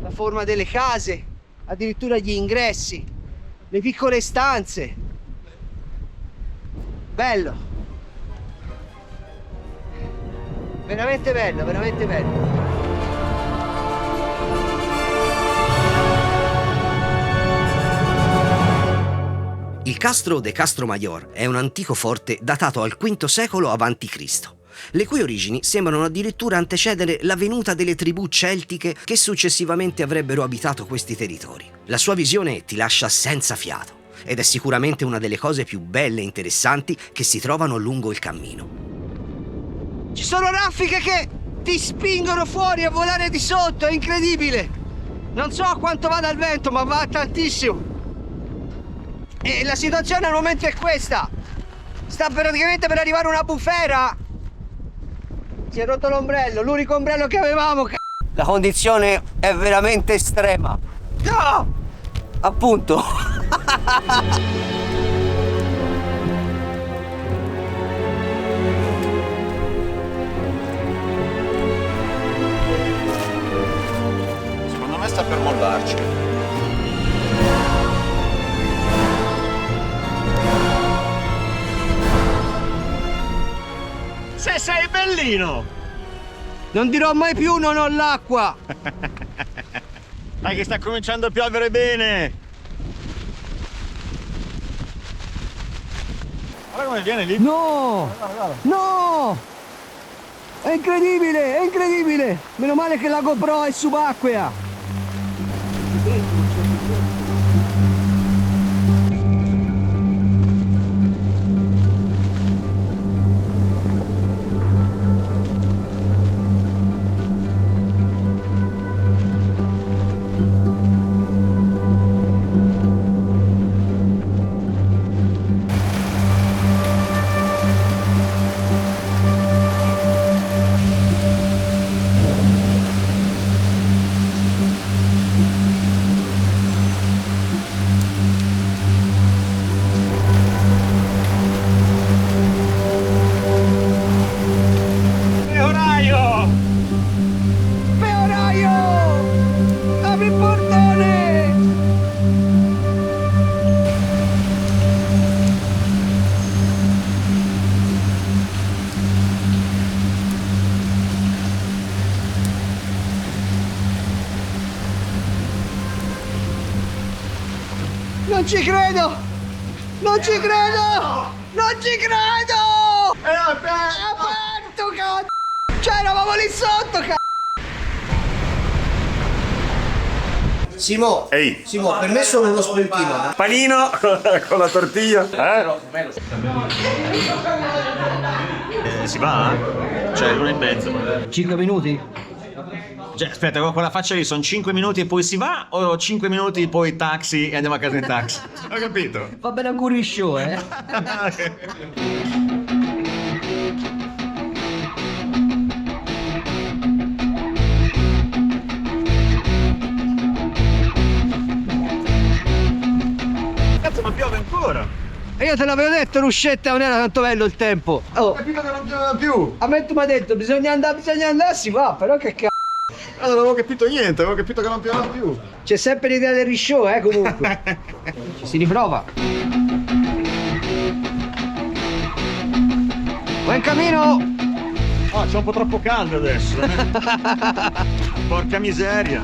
La forma delle case, addirittura gli ingressi, le piccole stanze. Bello. Veramente bello, veramente bello. Il Castro de Castromayor è un antico forte datato al V secolo a.C., le cui origini sembrano addirittura antecedere la venuta delle tribù celtiche che successivamente avrebbero abitato questi territori. La sua visione ti lascia senza fiato ed è sicuramente una delle cose più belle e interessanti che si trovano lungo il cammino. Ci sono raffiche che ti spingono fuori a volare di sotto, è incredibile. Non so quanto vada il vento, ma va tantissimo. E la situazione al momento è questa. Sta praticamente per arrivare una bufera. Si è rotto l'ombrello, l'unico ombrello che avevamo. La condizione è veramente estrema. No! Appunto. Secondo me sta per mollarci. Se sei bellino! Non dirò mai più non ho l'acqua! Dai che sta cominciando a piovere bene! Guarda come viene lì! No! No! È incredibile, è incredibile! Meno male che la GoPro è subacquea! Non ci credo! Non ci credo! Non ci credo! È aperto, cazzo! Cioè, eravamo lì sotto, cazzo! Simo, Ehi! Simo, per me sono uno spuntino. Panino con la tortiglia. Si va? Cioè, l'una e mezzo. 5 minuti? Cioè, aspetta, con quella faccia lì sono 5 minuti e poi si va o 5 minuti poi taxi e andiamo a casa in taxi? Ho capito. Va bene a Curry Show, eh? Cazzo, ma piove ancora! E io te l'avevo detto, Ruscetta, non era tanto bello il tempo. Ho capito che non pioveva più! A me tu mi hai detto, bisogna andare, si va, però che cazzo. Non avevo capito niente, avevo capito che non pioveva più. C'è sempre l'idea del rishow, comunque. Ci si riprova. Va in cammino! Oh, c'è un po' troppo caldo adesso. Porca miseria.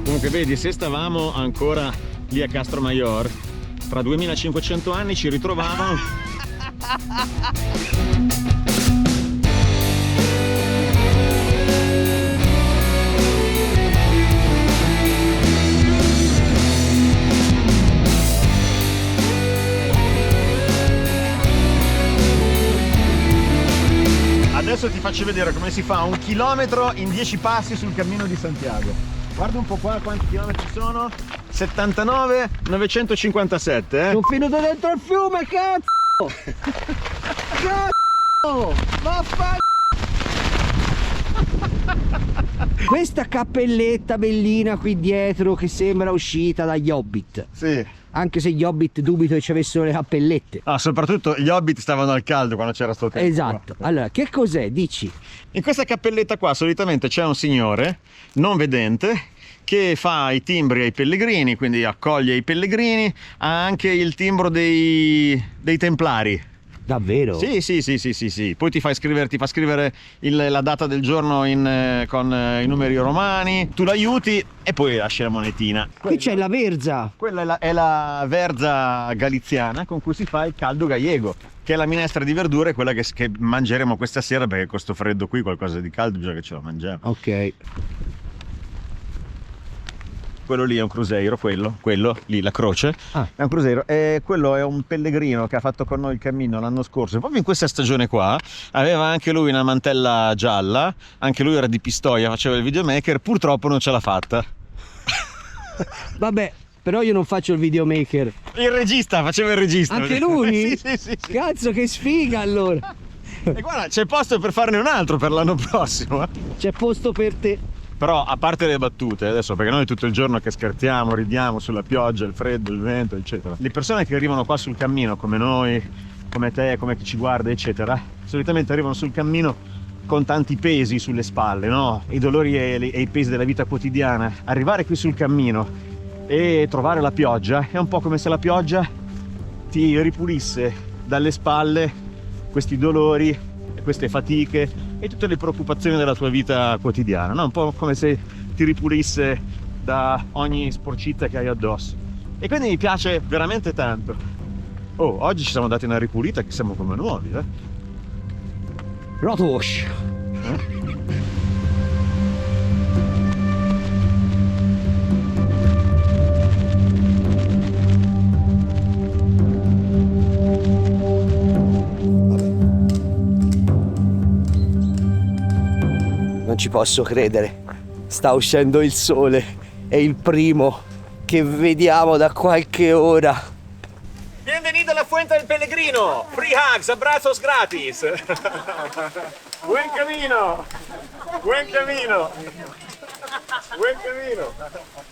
Comunque vedi, se stavamo ancora lì a Castromaior, tra 2500 anni ci ritrovavano. Adesso ti faccio vedere come si fa 1 chilometro in 10 passi sul cammino di Santiago. Guarda un po' qua quanti chilometri sono. 79, 957, Sono finito dentro il fiume, cazzo! Cazzo! Questa cappelletta bellina qui dietro che sembra uscita dagli Hobbit. Sì. Anche se gli Hobbit dubito che ci avessero le cappellette. Ah, soprattutto gli Hobbit stavano al caldo quando c'era sto tempo. Esatto. Allora, che cos'è? Dici. In questa cappelletta qua solitamente c'è un signore non vedente che fa i timbri ai pellegrini, quindi accoglie i pellegrini, ha anche il timbro dei templari. Davvero? Sì. Poi ti fa scrivere la data del giorno con i numeri romani, tu l'aiuti e poi lasci la monetina. Qui c'è la verza. Quella è la verza galiziana con cui si fa il caldo gallego, che è la minestra di verdure, quella che mangeremo questa sera, perché con sto freddo qui qualcosa di caldo bisogna che ce lo mangiamo. Ok. Quello lì è un cruzeiro, quello lì, la croce, è un cruzeiro, e quello è un pellegrino che ha fatto con noi il cammino l'anno scorso, proprio in questa stagione qua, aveva anche lui una mantella gialla, anche lui era di Pistoia, faceva il videomaker, purtroppo non ce l'ha fatta. Vabbè, però io non faccio il videomaker. Il regista, faceva il regista. Anche lui? Sì. Cazzo, che sfiga allora. E guarda, c'è posto per farne un altro per l'anno prossimo. C'è posto per te. Però a parte le battute adesso, perché noi tutto il giorno che scherziamo, ridiamo sulla pioggia, il freddo, il vento, eccetera, le persone che arrivano qua sul cammino, come noi, come te, come chi ci guarda, eccetera, solitamente arrivano sul cammino con tanti pesi sulle spalle, no? I dolori e i pesi della vita quotidiana. Arrivare qui sul cammino e trovare la pioggia è un po' come se la pioggia ti ripulisse dalle spalle questi dolori, queste fatiche e tutte le preoccupazioni della tua vita quotidiana, no? Un po' come se ti ripulisse da ogni sporcizia che hai addosso. E quindi mi piace veramente tanto. Oh, oggi ci siamo dati una ripulita che siamo come nuovi, Rotosh. Non ci posso credere. Sta uscendo il sole. È il primo che vediamo da qualche ora. Bienvenido alla Fuente del Pellegrino! Free hugs, abrazos gratis! Buen camino! Buen camino! Buen camino!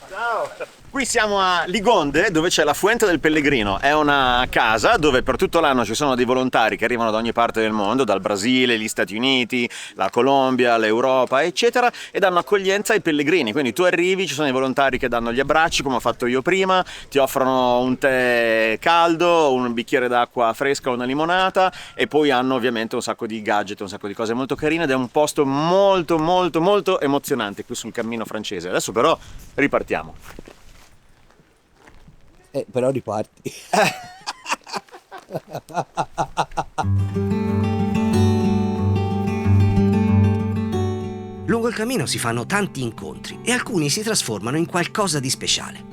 Ciao! Qui siamo a Ligonde, dove c'è la Fuente del Pellegrino. È una casa dove per tutto l'anno ci sono dei volontari che arrivano da ogni parte del mondo, dal Brasile, gli Stati Uniti, la Colombia, l'Europa, eccetera, e danno accoglienza ai pellegrini. Quindi tu arrivi, ci sono i volontari che danno gli abbracci, come ho fatto io prima, ti offrono un tè caldo, un bicchiere d'acqua fresca, una limonata, e poi hanno ovviamente un sacco di gadget, un sacco di cose molto carine, ed è un posto molto molto molto emozionante qui sul cammino francese. Adesso però ripartiamo. Però riparti. Lungo il cammino si fanno tanti incontri e alcuni si trasformano in qualcosa di speciale.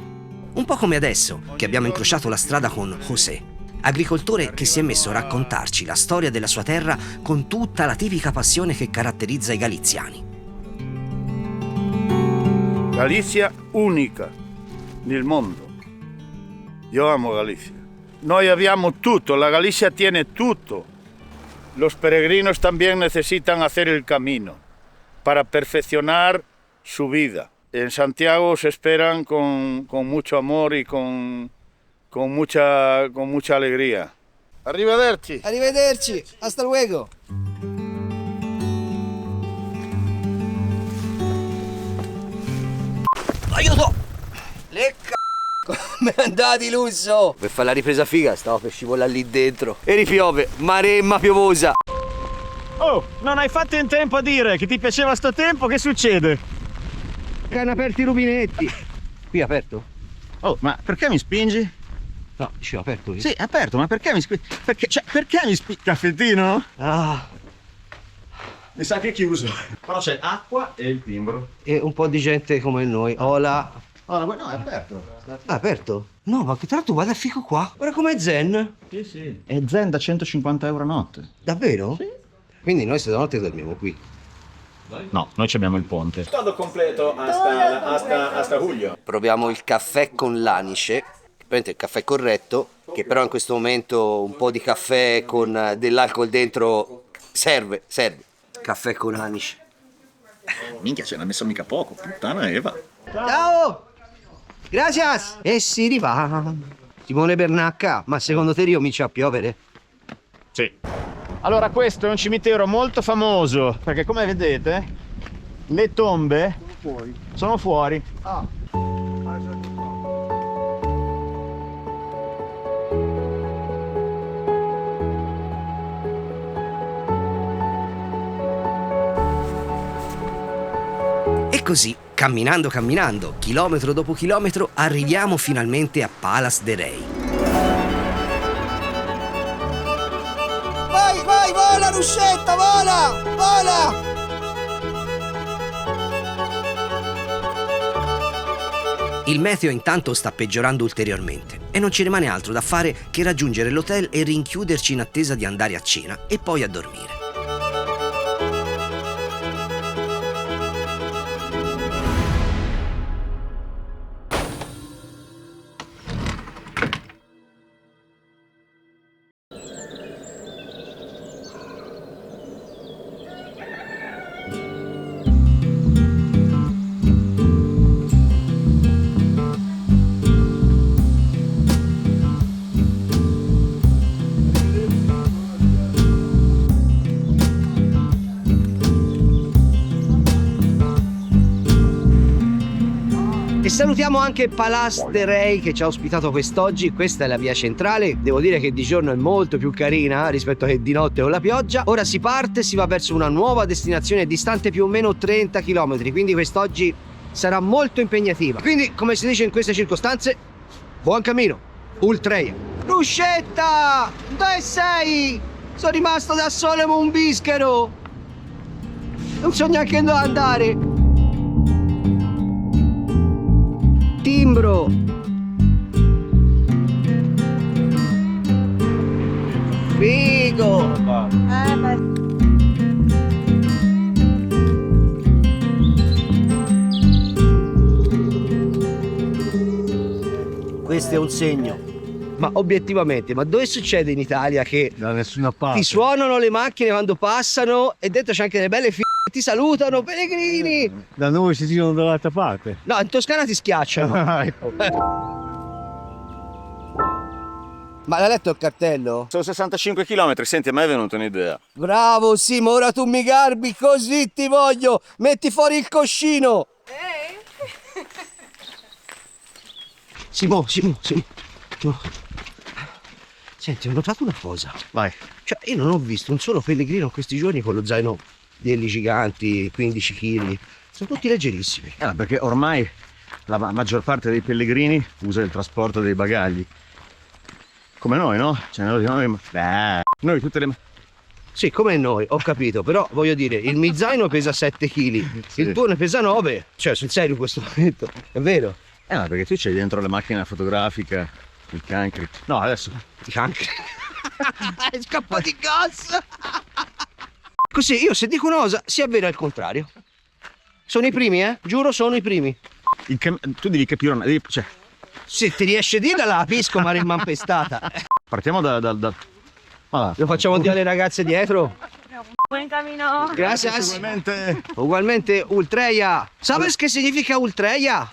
Un po' come adesso, che abbiamo incrociato la strada con José, agricoltore che si è messo a raccontarci la storia della sua terra con tutta la tipica passione che caratterizza i galiziani. Galizia unica nel mondo. Io amo Galicia. Noi abbiamo tutto, la Galicia tiene tutto. Los peregrinos también necesitan hacer el camino para perfeccionar su vida. En Santiago se esperan con mucho amor y con mucha alegría. Arrivederci. Arrivederci. Hasta luego. Aiuto! Come andati, Lusso? Per fare la ripresa figa stavo per scivolare lì dentro. E ripiove, maremma piovosa. Oh, non hai fatto in tempo a dire che ti piaceva sto tempo, che succede? Che hanno aperto i rubinetti. Qui è aperto? Oh, ma perché mi spingi? No, dicevo aperto qui. Sì, è aperto, ma perché mi spingi? Perché mi spingi? Caffettino? Ah. Mi sa che è chiuso. Però c'è acqua e il timbro. E un po' di gente come noi. Hola. Oh, no, è aperto. Ah, aperto? No, ma tra l'altro guarda il fico qua. Guarda com'è zen. Sì, sì. È zen da 150 euro a notte. Davvero? Sì. Quindi noi stanotte dormiamo qui. No, noi abbiamo il ponte. Todo completo hasta Julio. Proviamo il caffè con l'anice. Praticamente il caffè corretto, che però in questo momento un po' di caffè con dell'alcol dentro serve. Caffè con anice. Minchia, ce n'ha messo mica poco, puttana Eva. Ciao! Gracias! E si rifà. Simone Bernacca, ma secondo te ricomincia a piovere? Sì. Allora, questo è un cimitero molto famoso, perché come vedete le tombe sono fuori. E così, camminando, chilometro dopo chilometro, arriviamo finalmente a Palas de Rei. Vai, vola Ruscetta, vola! Il meteo intanto sta peggiorando ulteriormente e non ci rimane altro da fare che raggiungere l'hotel e rinchiuderci in attesa di andare a cena e poi a dormire. E salutiamo anche Palace de Rey che ci ha ospitato quest'oggi. Questa è la via centrale, devo dire che di giorno è molto più carina rispetto che di notte con la pioggia. Ora si parte, si va verso una nuova destinazione distante più o meno 30 km, quindi quest'oggi sarà molto impegnativa. Quindi, come si dice in queste circostanze, buon cammino. Ultreia. Ruscetta! Dove sei? Sono rimasto da solo come un bischero. Non so neanche dove andare. Timbro. Figo. Questo è un segno. Ma obiettivamente, ma dove succede in Italia che Da nessuna parte. ti suonano le macchine quando passano e dentro c'è anche delle belle ti salutano, pellegrini! Da noi si girano dall'altra parte. No, in Toscana ti schiacciano. Ecco. Ma l'hai letto il cartello? Sono 65 km, senti, a me è venuta un'idea. Bravo Simo, ora tu mi garbi, così ti voglio! Metti fuori il coscino! Simo. Senti, ho notato una cosa. Vai. Cioè, io non ho visto un solo pellegrino in questi giorni con lo zaino degli giganti, 15 kg. Sono tutti leggerissimi. Perché ormai la maggior parte dei pellegrini usa il trasporto dei bagagli. Come noi, no? Cioè noi tutte le... Sì, come noi, ho capito, però voglio dire, il mio zaino pesa 7 kg, Sì. il tuo ne pesa 9. Cioè, sul serio in questo momento, è vero? Ma perché tu c'hai dentro la macchina fotografica, il cancri. No, adesso... I cancri. È scappato di gas. Così, io se dico una cosa, si avvera il contrario. Sono i primi, giuro, sono i primi. Tu devi capire una... Cioè, se ti riesce a dire la capisco, ma rimane pestata. partiamo da... Lo facciamo dire alle ragazze dietro. Buon cammino. Grazie. Ugualmente Ultreia. ¿Sabes che significa Ultreia?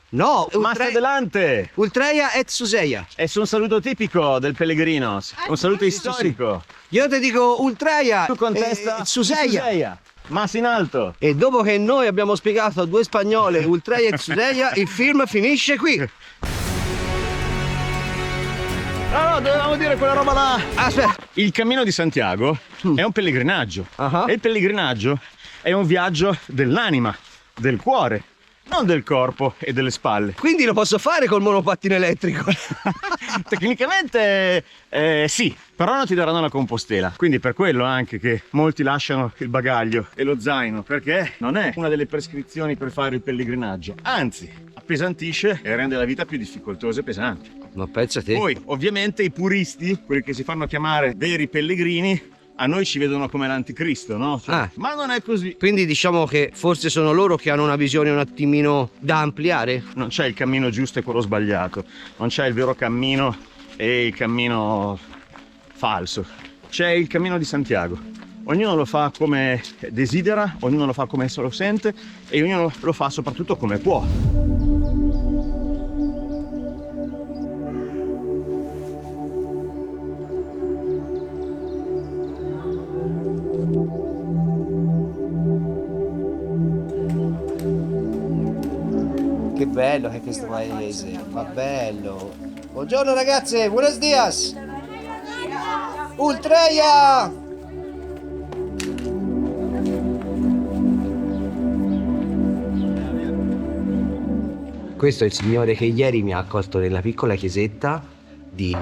No, Más adelante. Ultreia et Suseia. È un saluto tipico del pellegrino, un saluto storico. Io ti dico Ultreia. Tu contesta Suseia. Mas in alto. E dopo che noi abbiamo spiegato a due spagnole Ultreia e Suseia, il film finisce qui. No, dovevamo dire quella roba là. Aspetta. Il Cammino di Santiago è un pellegrinaggio. E il pellegrinaggio è un viaggio dell'anima, del cuore, non del corpo e delle spalle. Quindi lo posso fare col monopattino elettrico? Tecnicamente sì, però non ti daranno la compostela. Quindi per quello anche che molti lasciano il bagaglio e lo zaino, perché non è una delle prescrizioni per fare il pellegrinaggio. Anzi, appesantisce e rende la vita più difficoltosa e pesante. Ma pensa te. Poi, ovviamente, i puristi, quelli che si fanno chiamare veri pellegrini, a noi ci vedono come l'anticristo, no? Cioè, ma non è così. Quindi diciamo che forse sono loro che hanno una visione un attimino da ampliare? Non c'è il cammino giusto e quello sbagliato. Non c'è il vero cammino e il cammino falso. C'è il Cammino di Santiago. Ognuno lo fa come desidera, ognuno lo fa come se lo sente e ognuno lo fa soprattutto come può. Che bello che è questo paese, ma bello. Buongiorno ragazze, buenos dias. Ultreia! Questo è il signore che ieri mi ha accolto nella piccola chiesetta di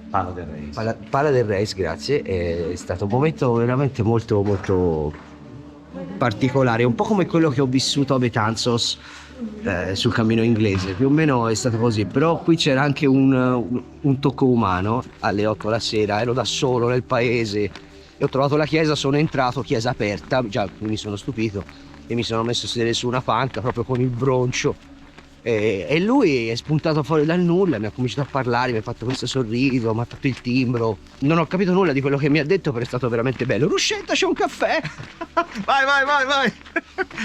Pala del Reis. Pala del Reis, grazie. È stato un momento veramente molto molto particolare, un po' come quello che ho vissuto a Betanzos sul cammino inglese, più o meno è stato così, però qui c'era anche un tocco umano. Alle 8 la sera ero da solo nel paese e ho trovato la chiesa, sono entrato, chiesa aperta, già mi sono stupito e mi sono messo a sedere su una panca proprio con il broncio e lui è spuntato fuori dal nulla, mi ha cominciato a parlare, mi ha fatto questo sorriso, mi ha fatto il timbro. Non ho capito nulla di quello che mi ha detto, però è stato veramente bello. Ruscetta, c'è un caffè? Vai.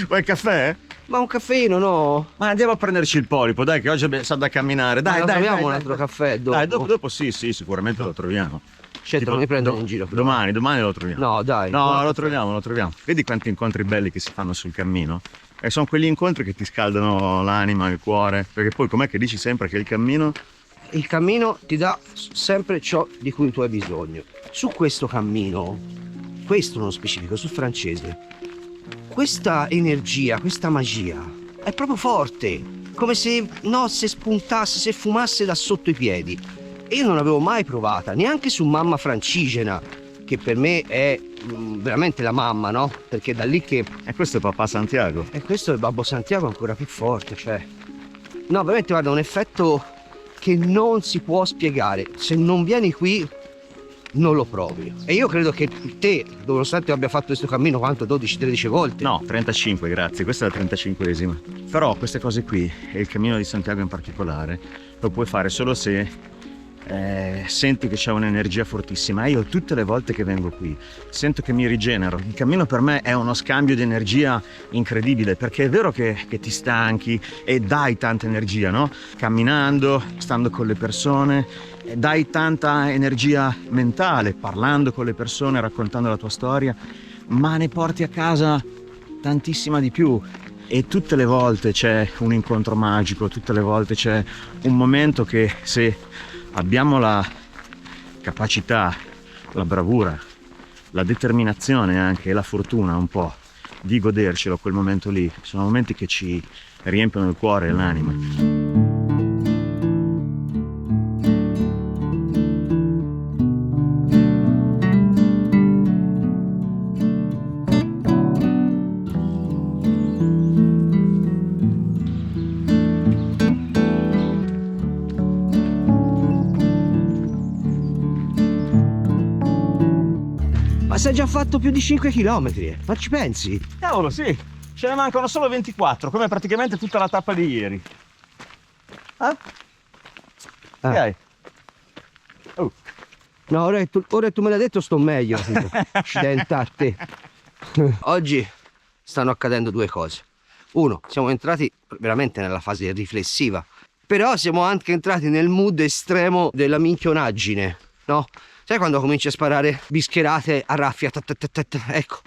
Vuoi il caffè? Ma un caffeino, no? Ma andiamo a prenderci il polipo, dai, che oggi sa da camminare. Dai, troviamo un altro caffè dopo. Dai, dopo sì, sicuramente lo troviamo. Certo, non mi prendo in giro. Domani lo troviamo. No, dai. No, lo troviamo. Vedi quanti incontri belli che si fanno sul cammino? E sono quegli incontri che ti scaldano l'anima, il cuore, perché poi com'è che dici sempre che il cammino ti dà sempre ciò di cui tu hai bisogno. Su questo cammino, questo nello specifico, sul francese, questa energia, questa magia è proprio forte, come se spuntasse, se fumasse da sotto i piedi. E io non l'avevo mai provata, neanche su mamma francigena, che per me è veramente la mamma, no? Perché è da lì che... E questo è papà Santiago. E questo è Babbo Santiago ancora più forte, cioè... No, veramente, guarda, un effetto che non si può spiegare. Se non vieni qui, non lo provi. E io credo che te, nonostante abbia fatto questo cammino, quanto? 12-13 volte? No, 35, grazie, questa è la 35esima. Però queste cose qui, e il cammino di Santiago in particolare, lo puoi fare solo se senti che c'è un'energia fortissima. E io tutte le volte che vengo qui sento che mi rigenero. Il cammino per me è uno scambio di energia incredibile, perché è vero che ti stanchi e dai tanta energia, no? Camminando, stando con le persone, dai tanta energia mentale, parlando con le persone, raccontando la tua storia, ma ne porti a casa tantissima di più. E tutte le volte c'è un incontro magico, tutte le volte c'è un momento che, se abbiamo la capacità, la bravura, la determinazione anche e la fortuna un po' di godercelo quel momento lì, sono momenti che ci riempiono il cuore e l'anima. Ma si è già fatto più di 5 km, ma ci pensi? Cavolo, sì, ce ne mancano solo 24, come praticamente tutta la tappa di ieri. Ok. No, ora che tu me l'hai detto sto meglio. Accidenta a te. Oggi stanno accadendo due cose. Uno, siamo entrati veramente nella fase riflessiva, però siamo anche entrati nel mood estremo della minchionaggine, no? Sai quando cominci a sparare bischerate a raffia? Ecco.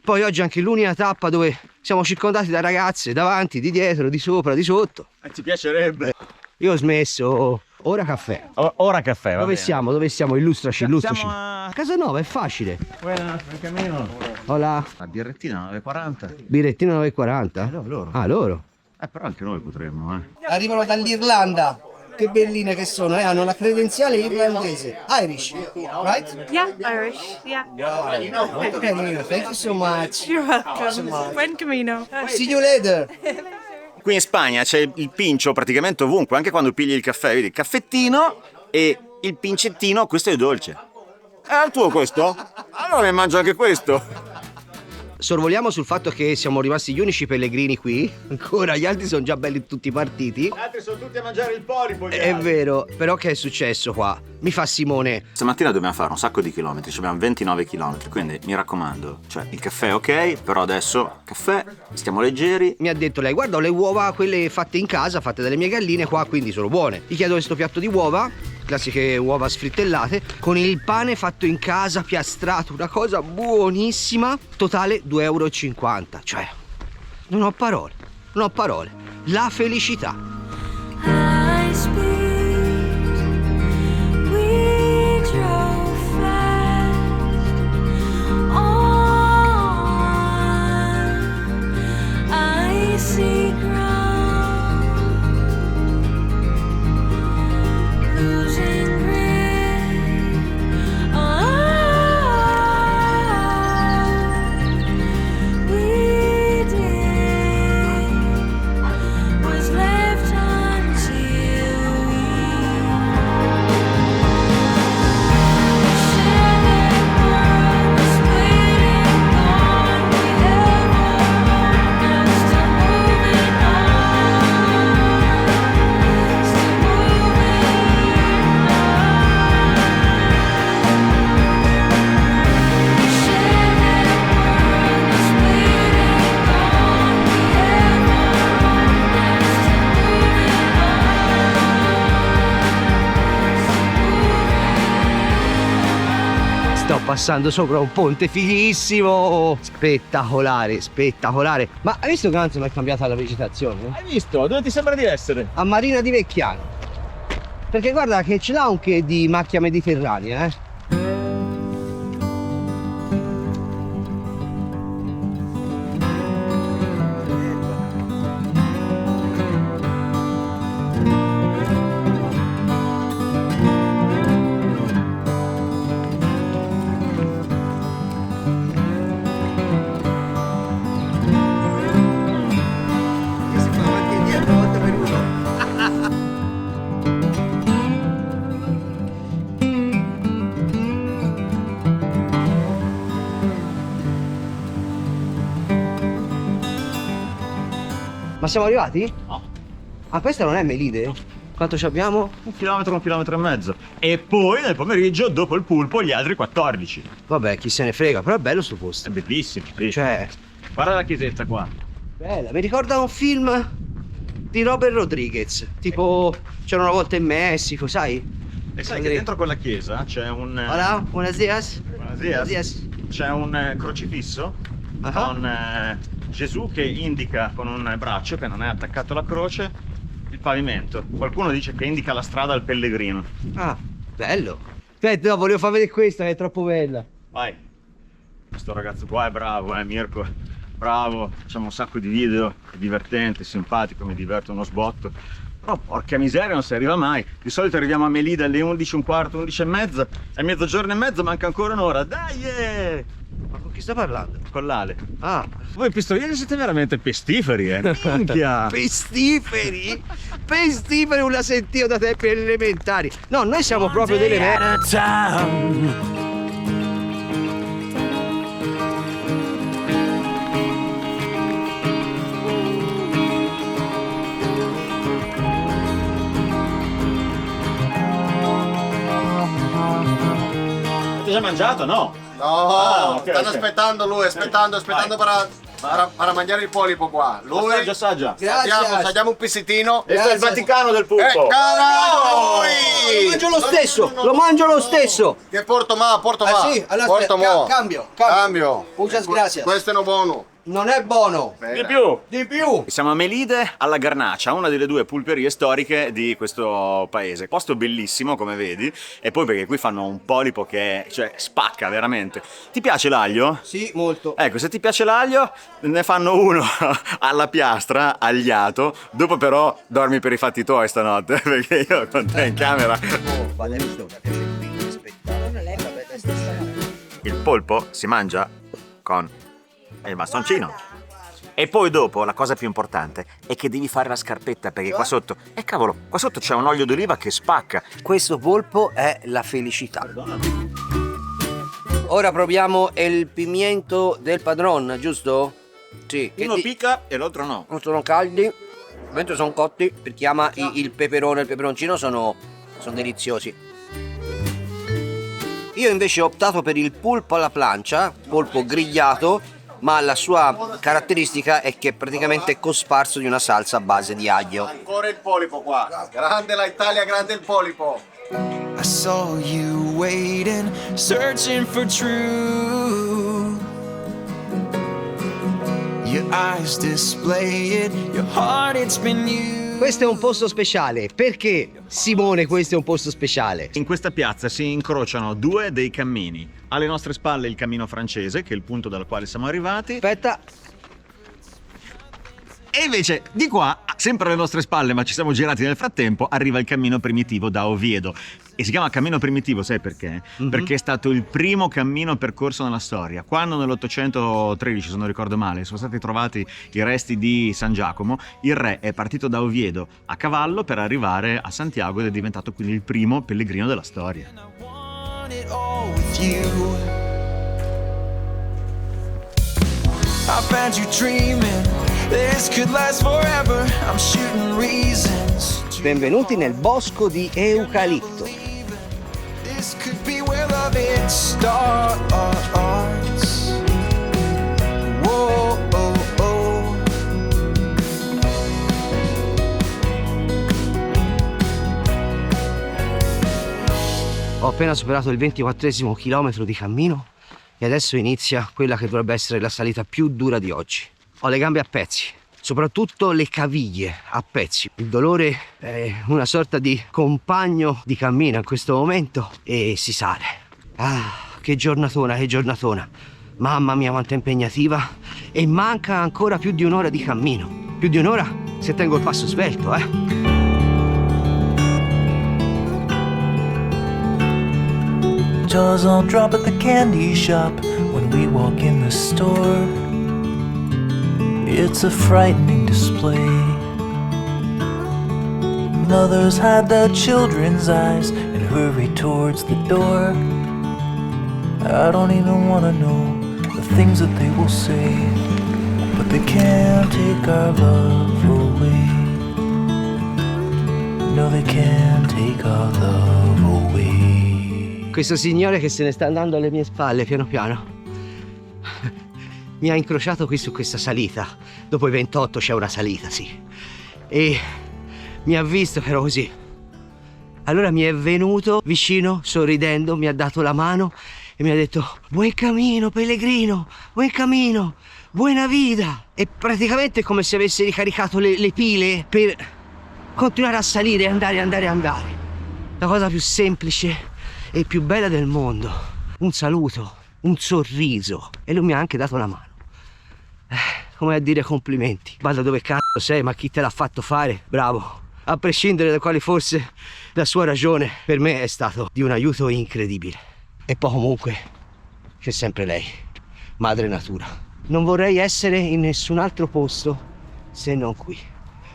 Poi oggi anche l'unica tappa dove siamo circondati da ragazze davanti, di dietro, di sopra, di sotto. Ti piacerebbe? Io ho smesso. Ora caffè. Ora caffè, va Dove bene. siamo? Dove siamo? Illustraci. Siamo a Casanova, è facile. Buenas, il cammino. Hola. La birrettina 9,40. Birrettina 9,40? Loro. Ah, loro. Però anche noi potremmo, Arrivano dall'Irlanda. Che belline che sono, hanno la credenziale irlandese. Irish, right? Yeah, Irish. Yeah. Thank you so much. You're welcome. Buen camino. See you later. Qui in Spagna c'è il pincio praticamente ovunque, anche quando pigli il caffè, vedi, caffettino e il pincettino, questo è dolce. È il tuo questo? Allora ne mangio anche questo. Sorvoliamo sul fatto che siamo rimasti gli unici pellegrini qui, ancora gli altri sono già belli tutti partiti. Gli altri sono tutti a mangiare il polipo. È vero, però che è successo qua? Mi fa Simone. Stamattina dobbiamo fare un sacco di chilometri, abbiamo 29 chilometri, quindi mi raccomando, cioè il caffè ok, però adesso caffè, stiamo leggeri. Mi ha detto lei, guarda, ho le uova, quelle fatte in casa, fatte dalle mie galline qua, quindi sono buone. Gli chiedo questo piatto di uova, classiche uova sfrittellate, con il pane fatto in casa, piastrato, una cosa buonissima, totale 2,50 €. Cioè, non ho parole, non ho parole. La felicità. passando sopra un ponte fighissimo, spettacolare, spettacolare. Ma hai visto che anzi non è cambiata la vegetazione? Hai visto? Dove ti sembra di essere? A Marina di Vecchiano. Perché guarda che ce l'ha anche di macchia mediterranea, Ma siamo arrivati? No. Ah, questa non è Melide? Quanto ci abbiamo? 1 chilometro e mezzo. E poi nel pomeriggio, dopo il Pulpo, gli altri 14. Vabbè, chi se ne frega, però è bello sto È posto. bellissimo, sì. Cioè, Guarda la chiesetta qua. bella, mi ricorda un film di Robert Rodriguez. Tipo, c'era una volta in Messico, sai? E sai che dentro quella chiesa c'è un... Hola, buenos días. Buonasera. C'è un crocifisso con Gesù che indica con un braccio che non è attaccato alla croce il pavimento. Qualcuno dice che indica la strada al pellegrino. Ah, bello. Aspetta, no, volevo far vedere questa che è troppo bella. Vai. Questo ragazzo qua è bravo, Mirko. Bravo, facciamo un sacco di video, è divertente, simpatico, mi diverte uno sbotto. Però porca miseria, non si arriva mai. Di solito arriviamo a Melide alle 11:15, 11:30. È mezzogiorno e mezzo, manca ancora un'ora. Dai! Ma con chi sta parlando? Con l'Ale. Ah, Voi pistolieri siete veramente pestiferi, minchia! pestiferi? Pestiferi una sentito da tempi elementari. No, noi siamo proprio delle merda. Avete già mangiato, no? No, ok, stanno ok. aspettando lui, aspettando para mangiare il polipo qua. Lui, Assaggia. assaggiamo un pezzettino. Questo è il Vaticano del Pulpo. Carajo! Lo mangio lo stesso, lo mangio lo stesso. Che porto ma, Sì, allora porto mo. cambio. Muchas gracias. Questo è buono. Non è buono. Di più. Di più. Siamo a Melide, alla Garnacia, una delle 2 pulperie storiche di questo paese. Posto bellissimo, come vedi, e poi perché qui fanno un polipo che cioè, spacca veramente. Ti piace l'aglio? Sì, molto. Ecco, se ti piace l'aglio, ne fanno uno alla piastra, agliato. Dopo però dormi per i fatti tuoi stanotte, perché io con te in camera. Il polpo si mangia con il bastoncino. E poi dopo la cosa più importante è che devi fare la scarpetta, perché qua sotto, cavolo, qua sotto c'è un olio d'oliva che spacca. Questo polpo è la felicità. Ora proviamo il pimiento del padron, giusto? Sì. Uno picca e l'altro no. Non sono caldi, mentre sono cotti, perché ama il peperone e il peperoncino sono deliziosi. Io invece ho optato per il polpo alla plancia, polpo grigliato, ma la sua caratteristica è che è praticamente cosparso di una salsa a base di aglio. Ancora il polipo qua. Grande la Italia, grande il polipo. I saw you waiting, searching for truth. Your eyes display it, your heart it's been used. Questo è un posto speciale. Perché, Simone, questo è un posto speciale? In questa piazza si incrociano 2 dei cammini. Alle nostre spalle il cammino francese, che è il punto dal quale siamo arrivati. Aspetta. E invece di qua, sempre alle nostre spalle, ma ci siamo girati nel frattempo, arriva il cammino primitivo da Oviedo. E si chiama cammino primitivo, sai perché? Perché è stato il primo cammino percorso nella storia. Quando nell'813, se non ricordo male, sono stati trovati i resti di San Giacomo, il re è partito da Oviedo a cavallo per arrivare a Santiago ed è diventato quindi il primo pellegrino della storia. I found you dreaming, this could last forever. I'm shooting reasons. Benvenuti nel bosco di eucalipto. This could be where love it starts. Whoa, oh, oh. appena superato il 24esimo chilometro di cammino e adesso inizia quella che dovrebbe essere la salita più dura di oggi. Ho le gambe a pezzi, soprattutto le caviglie a pezzi. Il dolore è una sorta di compagno di cammino in questo momento e si sale. Ah, che giornatona, che giornatona. Mamma mia quanto è impegnativa, e manca ancora più di un'ora di cammino. Più di un'ora se tengo il passo svelto, Jaws all drop at the candy shop when we walk in the store. It's a frightening display. Mothers hide their children's eyes and hurry towards the door. I don't even want to know the things that they will say, but they can't take our love away. No, they can't take our love away. Questo signore che se ne sta andando alle mie spalle piano piano mi ha incrociato qui su questa salita. Dopo i 28 c'è una salita, sì, e mi ha visto che ero così. Allora mi è venuto vicino sorridendo, mi ha dato la mano e mi ha detto: buon cammino pellegrino, buon cammino, buona vita. E praticamente è come se avesse ricaricato le pile per continuare a salire, andare. La cosa più semplice e più bella del mondo. Un saluto, un sorriso, e lui mi ha anche dato la mano. Come a dire complimenti. Guarda dove cazzo sei, ma chi te l'ha fatto fare? Bravo. A prescindere da quale fosse la sua ragione, per me è stato di un aiuto incredibile. E poi comunque c'è sempre lei, madre natura. Non vorrei essere in nessun altro posto se non qui.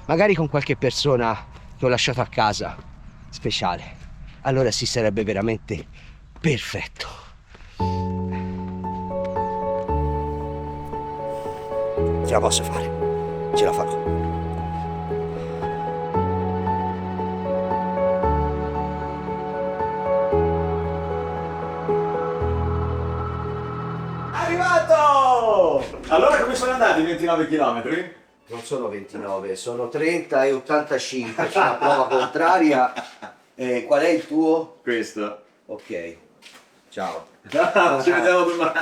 Magari con qualche persona che ho lasciato a casa, speciale. Allora sì, sarebbe veramente perfetto. Ce la posso fare, ce la farò. Arrivato! Allora come sono andati i 29 chilometri? Non sono 29, sono 30 e 85, c'è una prova contraria. Qual è il tuo? Questo. Ok, ciao. Ci vediamo domani.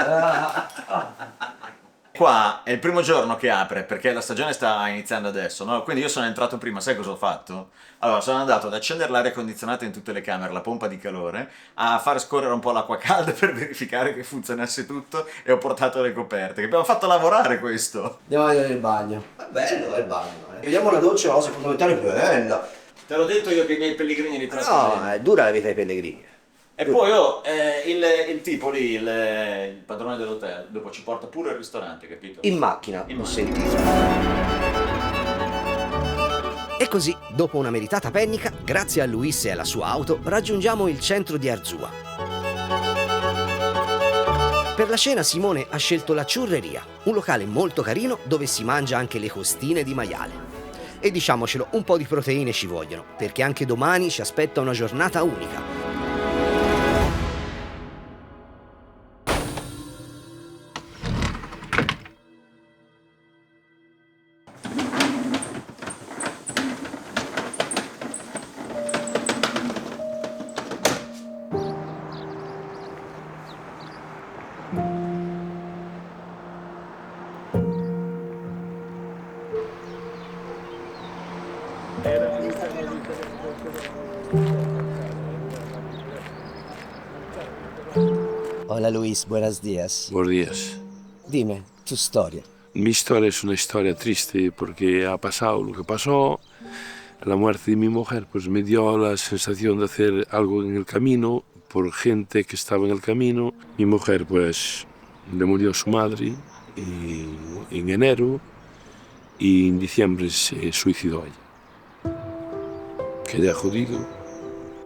Qua è il primo giorno che apre perché la stagione sta iniziando adesso, no? Quindi io sono entrato prima, sai cosa ho fatto? Allora sono andato ad accendere l'aria condizionata in tutte le camere, la pompa di calore, a far scorrere un po' l'acqua calda per verificare che funzionasse tutto, e ho portato le coperte, che abbiamo fatto lavorare questo. Andiamo a vedere il bagno. È bello, è il bagno. Vediamo la doccia, la cosa fondamentale, bella. Te l'ho detto io che i miei pellegrini li trasferisco. No, è dura la vita dei pellegrini. E poi il tipo lì, il padrone dell'hotel, dopo ci porta pure al ristorante, capito? In macchina, ho sentito. E così, dopo una meritata pennica, grazie a Luis e alla sua auto, raggiungiamo il centro di Arzua. Per la cena Simone ha scelto la Ciurreria, un locale molto carino dove si mangia anche le costine di maiale. E diciamocelo, un po' di proteine ci vogliono, perché anche domani ci aspetta una giornata unica. Hola Luis, buenos días. Buenos días. Dime, tu historia. Mi historia es una historia triste porque ha pasado lo que pasó. La muerte de mi mujer pues me dio la sensación de hacer algo en el camino por gente que estaba en el camino. Mi mujer pues le murió su madre en enero y en diciembre se suicidó ella. Quedé jodido.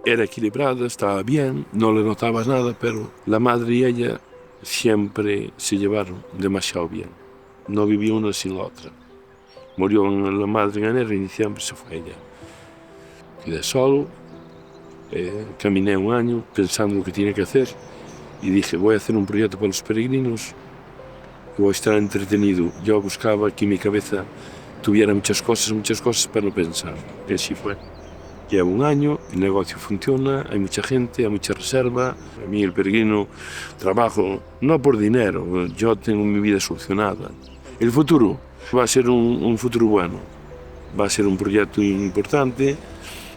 Era equilibrada, estaba bien, no le notabas nada, pero la madre y ella siempre se llevaron demasiado bien. No vivía una sin la otra. Murió la madre en enero y en diciembre se fue ella. Quedé solo, caminé un año pensando lo que tenía que hacer y dije, voy a hacer un proyecto para los peregrinos y voy a estar entretenido. Yo buscaba que mi cabeza tuviera muchas cosas para no pensar. Y así fue. Lleva un año, el negocio funciona, hay mucha gente, hay mucha reserva. A mí el peregrino trabajo no por dinero, yo tengo mi vida solucionada. El futuro va a ser un futuro bueno, va a ser un proyecto importante.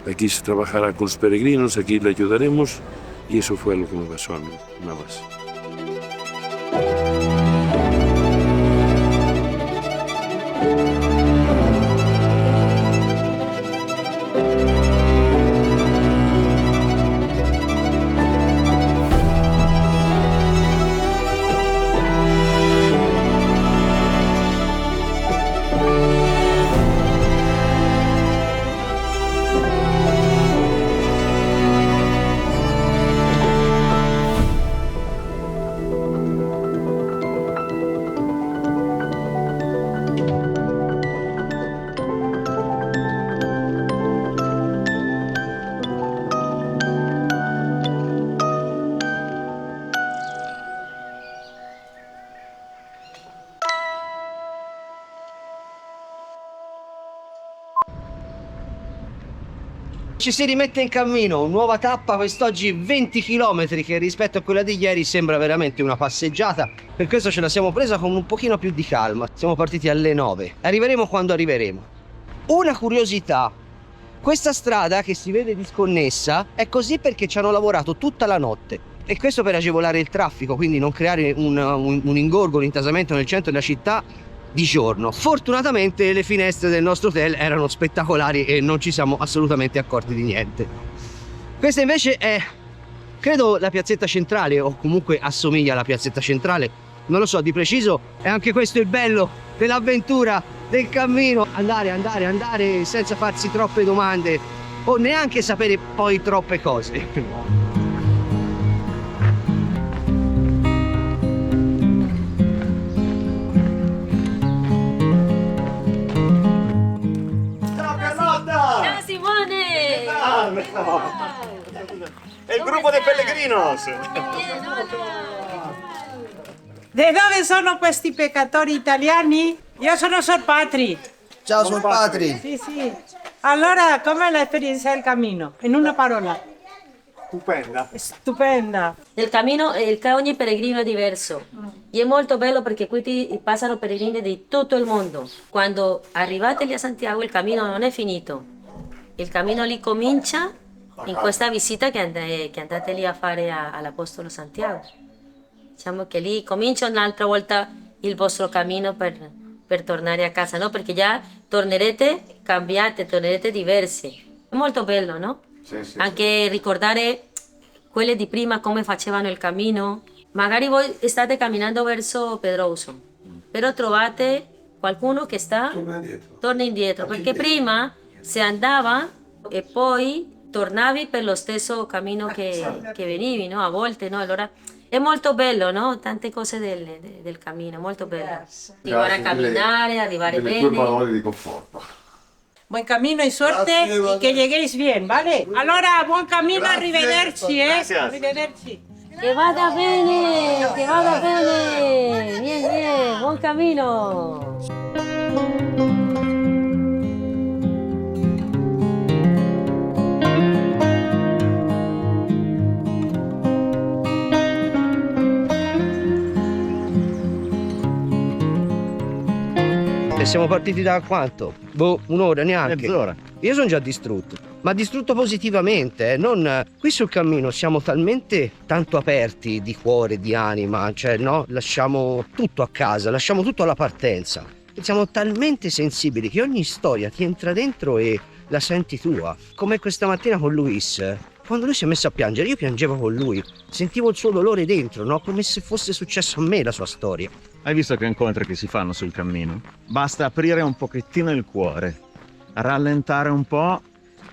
Aquí se trabajará con los peregrinos, aquí le ayudaremos y eso fue lo que me pasó a mí, nada más. Ci si rimette in cammino, nuova tappa, quest'oggi 20 km che rispetto a quella di ieri sembra veramente una passeggiata. Per questo ce la siamo presa con un pochino più di calma. Siamo partiti alle 9. Arriveremo quando arriveremo. Una curiosità: questa strada che si vede disconnessa è così perché ci hanno lavorato tutta la notte. E questo per agevolare il traffico, quindi non creare un ingorgo, un intasamento nel centro della città di giorno. Fortunatamente le finestre del nostro hotel erano spettacolari e non ci siamo assolutamente accorti di niente. Questa invece è, credo, la piazzetta centrale, o comunque assomiglia alla piazzetta centrale, non lo so di preciso. E anche questo è il bello dell'avventura, del cammino: andare senza farsi troppe domande o neanche sapere poi troppe cose. Ciao Simone! È il gruppo dei Pellegrinos! Da dove sono questi peccatori italiani? Io sono Sor Patri. Ciao Sor Patri! Sì, sì. Allora, com'è l'esperienza del cammino? In una parola. Stupenda. Stupenda. Il cammino, ogni peregrino è diverso. E è molto bello perché qui passano peregrini di tutto il mondo. Quando arrivate lì a Santiago il cammino non è finito. Il cammino lì comincia in questa visita che andate lì a fare all'Apostolo Santiago. Diciamo che lì comincia un'altra volta il vostro cammino per tornare a casa, no? Perché già tornerete cambiate, tornerete diversi. È molto bello, no? Sì, sì, anche ricordare quelle di prima come facevano il cammino. Magari voi state camminando verso Pedroso, però trovate qualcuno che torna indietro, perché prima si andava e poi tornavi per lo stesso cammino che venivi, no? A volte, no? Allora è molto bello, no? Tante cose del cammino, molto bello. Arrivare a camminare, arrivare bene. Due parole di conforto. Buen camino y suerte y que lleguéis bien, ¿vale? Allora, buon cammino, arrivederci, Arrivederci. Que vada bene, que vada bene. Bien, bien, buon camino. E siamo partiti da quanto? Un'ora neanche. Mezz'ora. Io sono già distrutto, ma distrutto positivamente, non... Qui sul cammino siamo talmente tanto aperti di cuore, di anima, cioè no, lasciamo tutto a casa, lasciamo tutto alla partenza. E siamo talmente sensibili che ogni storia ti entra dentro e la senti tua. Come questa mattina con Luis. Quando lui si è messo a piangere, io piangevo con lui, sentivo il suo dolore dentro, no? Come se fosse successo a me la sua storia. Hai visto che incontri che si fanno sul cammino? Basta aprire un pochettino il cuore, rallentare un po'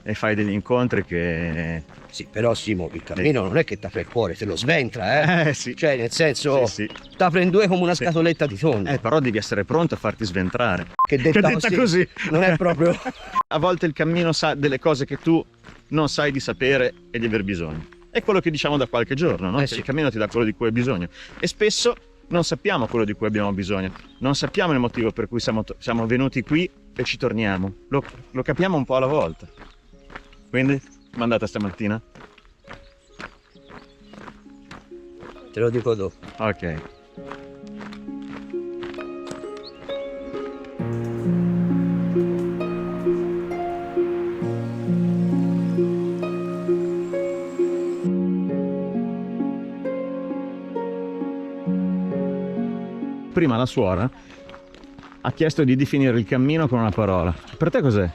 e fai degli incontri che... Sì, però Simo, il cammino non è che t'apre il cuore, te lo sventra, eh? Sì. Cioè, nel senso, Sì. t'apre in due come una scatoletta di tonno. Però devi essere pronto a farti sventrare. Che detta così non è proprio... A volte il cammino sa delle cose che tu non sai di sapere e di aver bisogno. È quello che diciamo da qualche giorno, no? Che il cammino ti dà quello di cui hai bisogno. E spesso non sappiamo quello di cui abbiamo bisogno. Non sappiamo il motivo per cui siamo venuti qui e ci torniamo. Lo capiamo un po' alla volta. Quindi, com'è andata stamattina? Te lo dico dopo. Ok. Prima la suora ha chiesto di definire il cammino con una parola. Per te cos'è?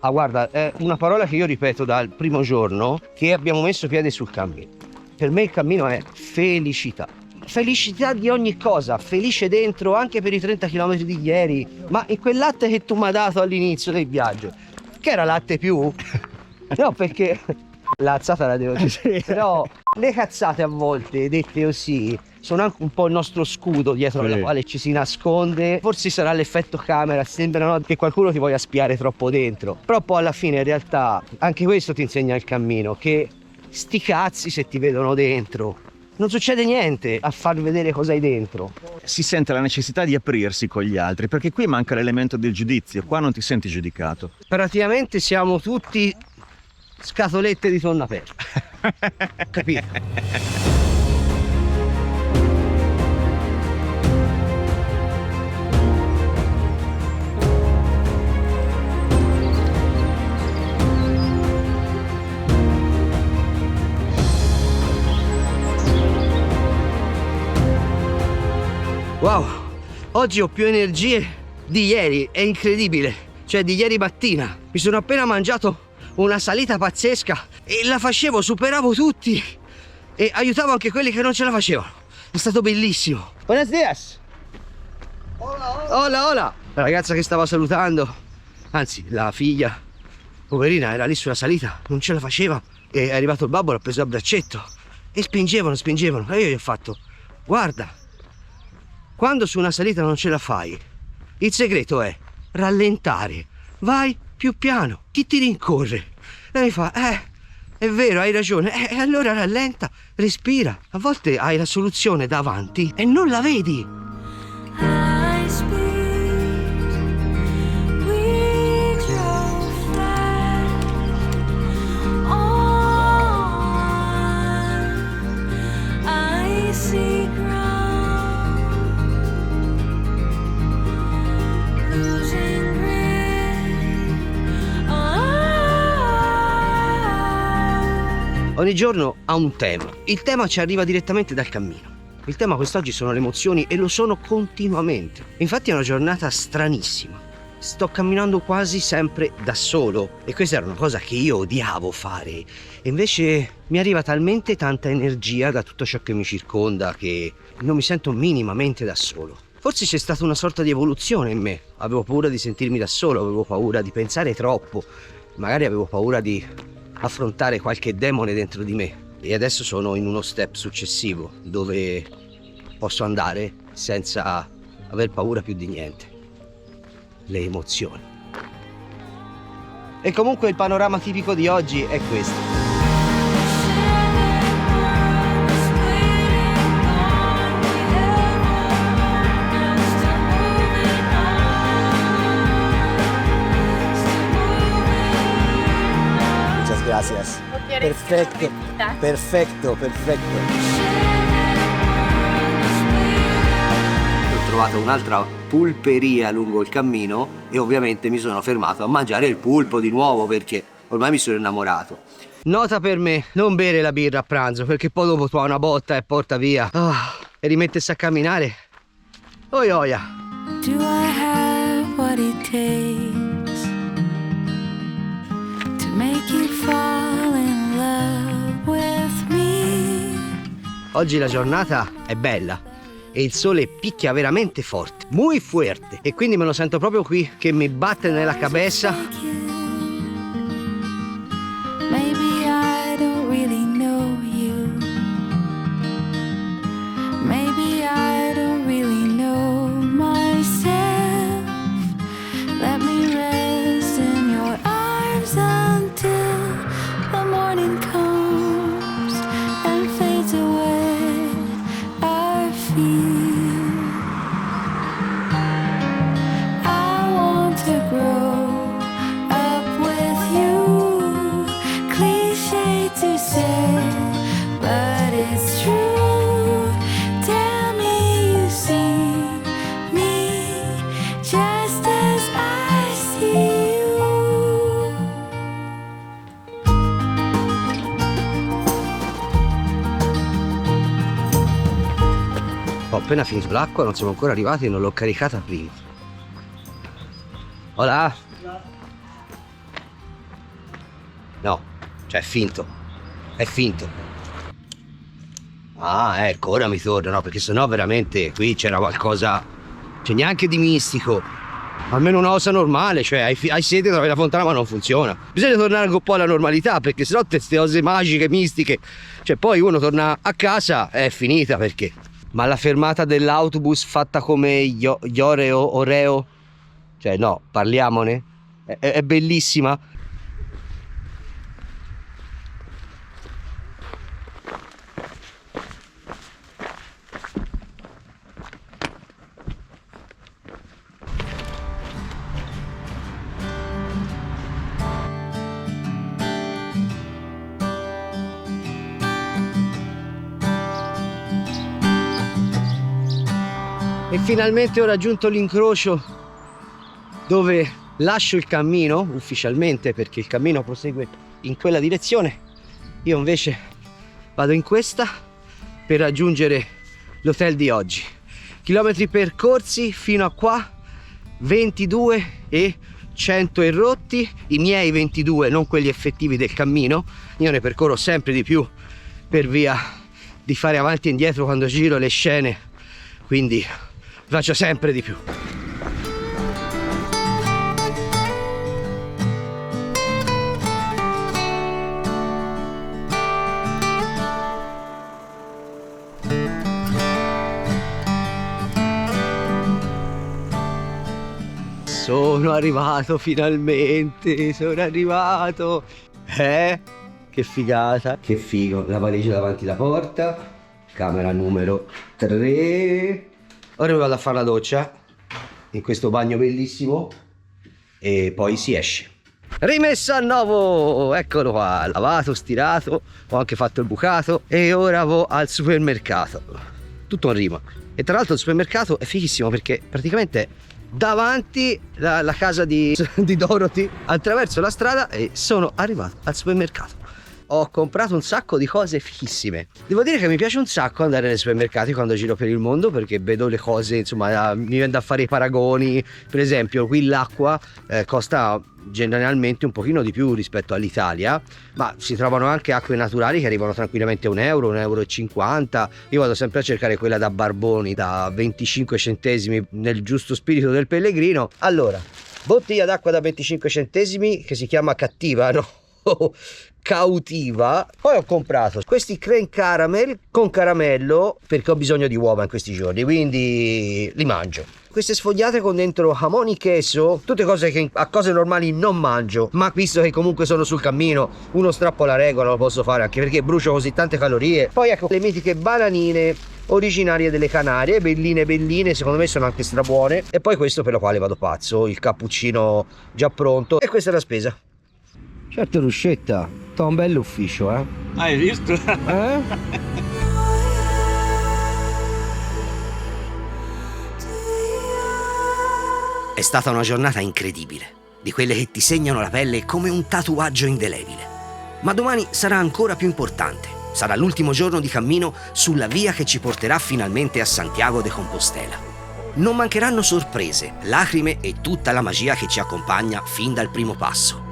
Ah, guarda, è una parola che io ripeto dal primo giorno che abbiamo messo piede sul cammino. Per me il cammino è felicità. Felicità di ogni cosa, felice dentro anche per i 30 km di ieri. Ma in quel latte che tu mi hai dato all'inizio del viaggio, che era latte più? No, perché l'alzata la devo dire. Però le cazzate a volte, dette così, sono anche un po' il nostro scudo dietro al quale ci si nasconde. Forse sarà l'effetto camera, sembrano che qualcuno ti voglia spiare troppo dentro. Però poi alla fine in realtà anche questo ti insegna il cammino, che sti cazzi se ti vedono dentro. Non succede niente a far vedere cosa hai dentro. Si sente la necessità di aprirsi con gli altri, perché qui manca l'elemento del giudizio, qua non ti senti giudicato. Praticamente siamo tutti scatolette di tonno aperto. Capito? Wow, oggi ho più energie di ieri, è incredibile, cioè di ieri mattina. Mi sono appena mangiato una salita pazzesca e la facevo, superavo tutti e aiutavo anche quelli che non ce la facevano. È stato bellissimo. Buenos dias. Hola, hola. La ragazza che stava salutando, anzi la figlia, poverina, era lì sulla salita, non ce la faceva e è arrivato il babbo, l'ha preso a braccetto e spingevano e io gli ho fatto: guarda, quando su una salita non ce la fai, il segreto è rallentare, vai più piano, chi ti rincorre? E mi fa, è vero, hai ragione, e allora rallenta, respira, a volte hai la soluzione davanti e non la vedi. Ogni giorno ha un tema. Il tema ci arriva direttamente dal cammino. Il tema quest'oggi sono le emozioni e lo sono continuamente. Infatti è una giornata stranissima. Sto camminando quasi sempre da solo e questa era una cosa che io odiavo fare. E invece mi arriva talmente tanta energia da tutto ciò che mi circonda che non mi sento minimamente da solo. Forse c'è stata una sorta di evoluzione in me. Avevo paura di sentirmi da solo, avevo paura di pensare troppo, magari avevo paura di affrontare qualche demone dentro di me e adesso sono in uno step successivo dove posso andare senza aver paura più di niente: le emozioni. E comunque il panorama tipico di oggi è questo. Gracias. Perfetto, perfetto, perfetto. Ho trovato un'altra pulperia lungo il cammino e ovviamente mi sono fermato a mangiare il pulpo di nuovo perché ormai mi sono innamorato. Nota per me: non bere la birra a pranzo perché poi dopo fa una botta e porta via. E rimettersi a camminare. Oia. Do I have what it takes to make you fall in love with me? Oggi la giornata è bella e il sole picchia veramente forte, muy fuerte, e quindi me lo sento proprio qui che mi batte nella cabeza. Maybe I don't really know you. Maybe I don't really know myself. Let me rest in your arms until the morning comes and fades away our fear. I want to grow appena finito l'acqua, non siamo ancora arrivati e non l'ho caricata prima. Hola. No, cioè è finto. È finto. Ah, ecco, ora mi torna, no, perché sennò veramente qui c'era qualcosa, c'è neanche di mistico. Almeno una cosa normale, cioè hai sete, trovi la fontana ma non funziona. Bisogna tornare anche un po' alla normalità, perché sennò queste cose magiche, mistiche, cioè poi uno torna a casa è finita, perché? Ma la fermata dell'autobus fatta come Oreo, cioè no, parliamone, è bellissima. E finalmente ho raggiunto l'incrocio dove lascio il cammino ufficialmente, perché il cammino prosegue in quella direzione. Io invece vado in questa per raggiungere l'hotel di oggi. Chilometri percorsi fino a qua 22 e 100 e rotti, i miei 22, non quelli effettivi del cammino. Io ne percorro sempre di più per via di fare avanti e indietro quando giro le scene, quindi faccio sempre di più. Sono arrivato finalmente, sono arrivato. Che figata, che figo. La valigia davanti alla porta, camera numero 3. Ora mi vado a fare la doccia in questo bagno bellissimo e poi si esce. Rimesso a nuovo, eccolo qua, lavato, stirato, ho anche fatto il bucato e ora vado al supermercato. Tutto in rima. E tra l'altro il supermercato è fighissimo perché praticamente davanti la casa di Dorothy, attraverso la strada, e sono arrivato al supermercato. Ho comprato un sacco di cose fighissime. Devo dire che mi piace un sacco andare nei supermercati quando giro per il mondo, perché vedo le cose, insomma, mi viene da fare i paragoni. Per esempio, qui l'acqua costa generalmente un pochino di più rispetto all'Italia, ma si trovano anche acque naturali che arrivano tranquillamente a €1,50. Io vado sempre a cercare quella da Barboni, da 25 centesimi, nel giusto spirito del pellegrino. Allora, bottiglia d'acqua da 25 centesimi che si chiama Cattiva, no? Cautiva. Poi ho comprato questi creme caramel con caramello perché ho bisogno di uova in questi giorni, quindi li mangio. Queste sfogliate con dentro jamoni, queso, tutte cose che a cose normali non mangio, ma visto che comunque sono sul cammino, uno strappo la regola lo posso fare, anche perché brucio così tante calorie. Poi ecco le mitiche bananine originarie delle Canarie, belline, secondo me sono anche strabuone. E poi questo per lo quale vado pazzo, il cappuccino già pronto. E questa è la spesa. Certo, Ruscetta, t'ho un bell'ufficio, eh? Hai visto? È stata una giornata incredibile, di quelle che ti segnano la pelle come un tatuaggio indelebile. Ma domani sarà ancora più importante. Sarà l'ultimo giorno di cammino sulla via che ci porterà finalmente a Santiago de Compostela. Non mancheranno sorprese, lacrime e tutta la magia che ci accompagna fin dal primo passo.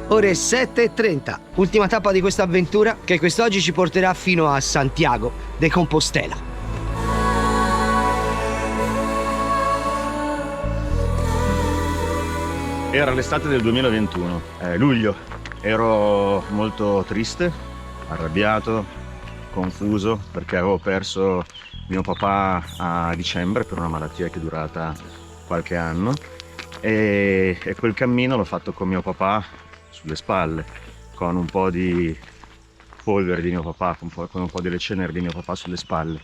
Ore 7:30, ultima tappa di questa avventura che quest'oggi ci porterà fino a Santiago de Compostela. Era l'estate del 2021, luglio. Ero molto triste, arrabbiato, confuso perché avevo perso mio papà a dicembre per una malattia che è durata qualche anno e quel cammino l'ho fatto con mio papà sulle spalle, con un po' di polvere di mio papà, con un po' delle ceneri di mio papà sulle spalle.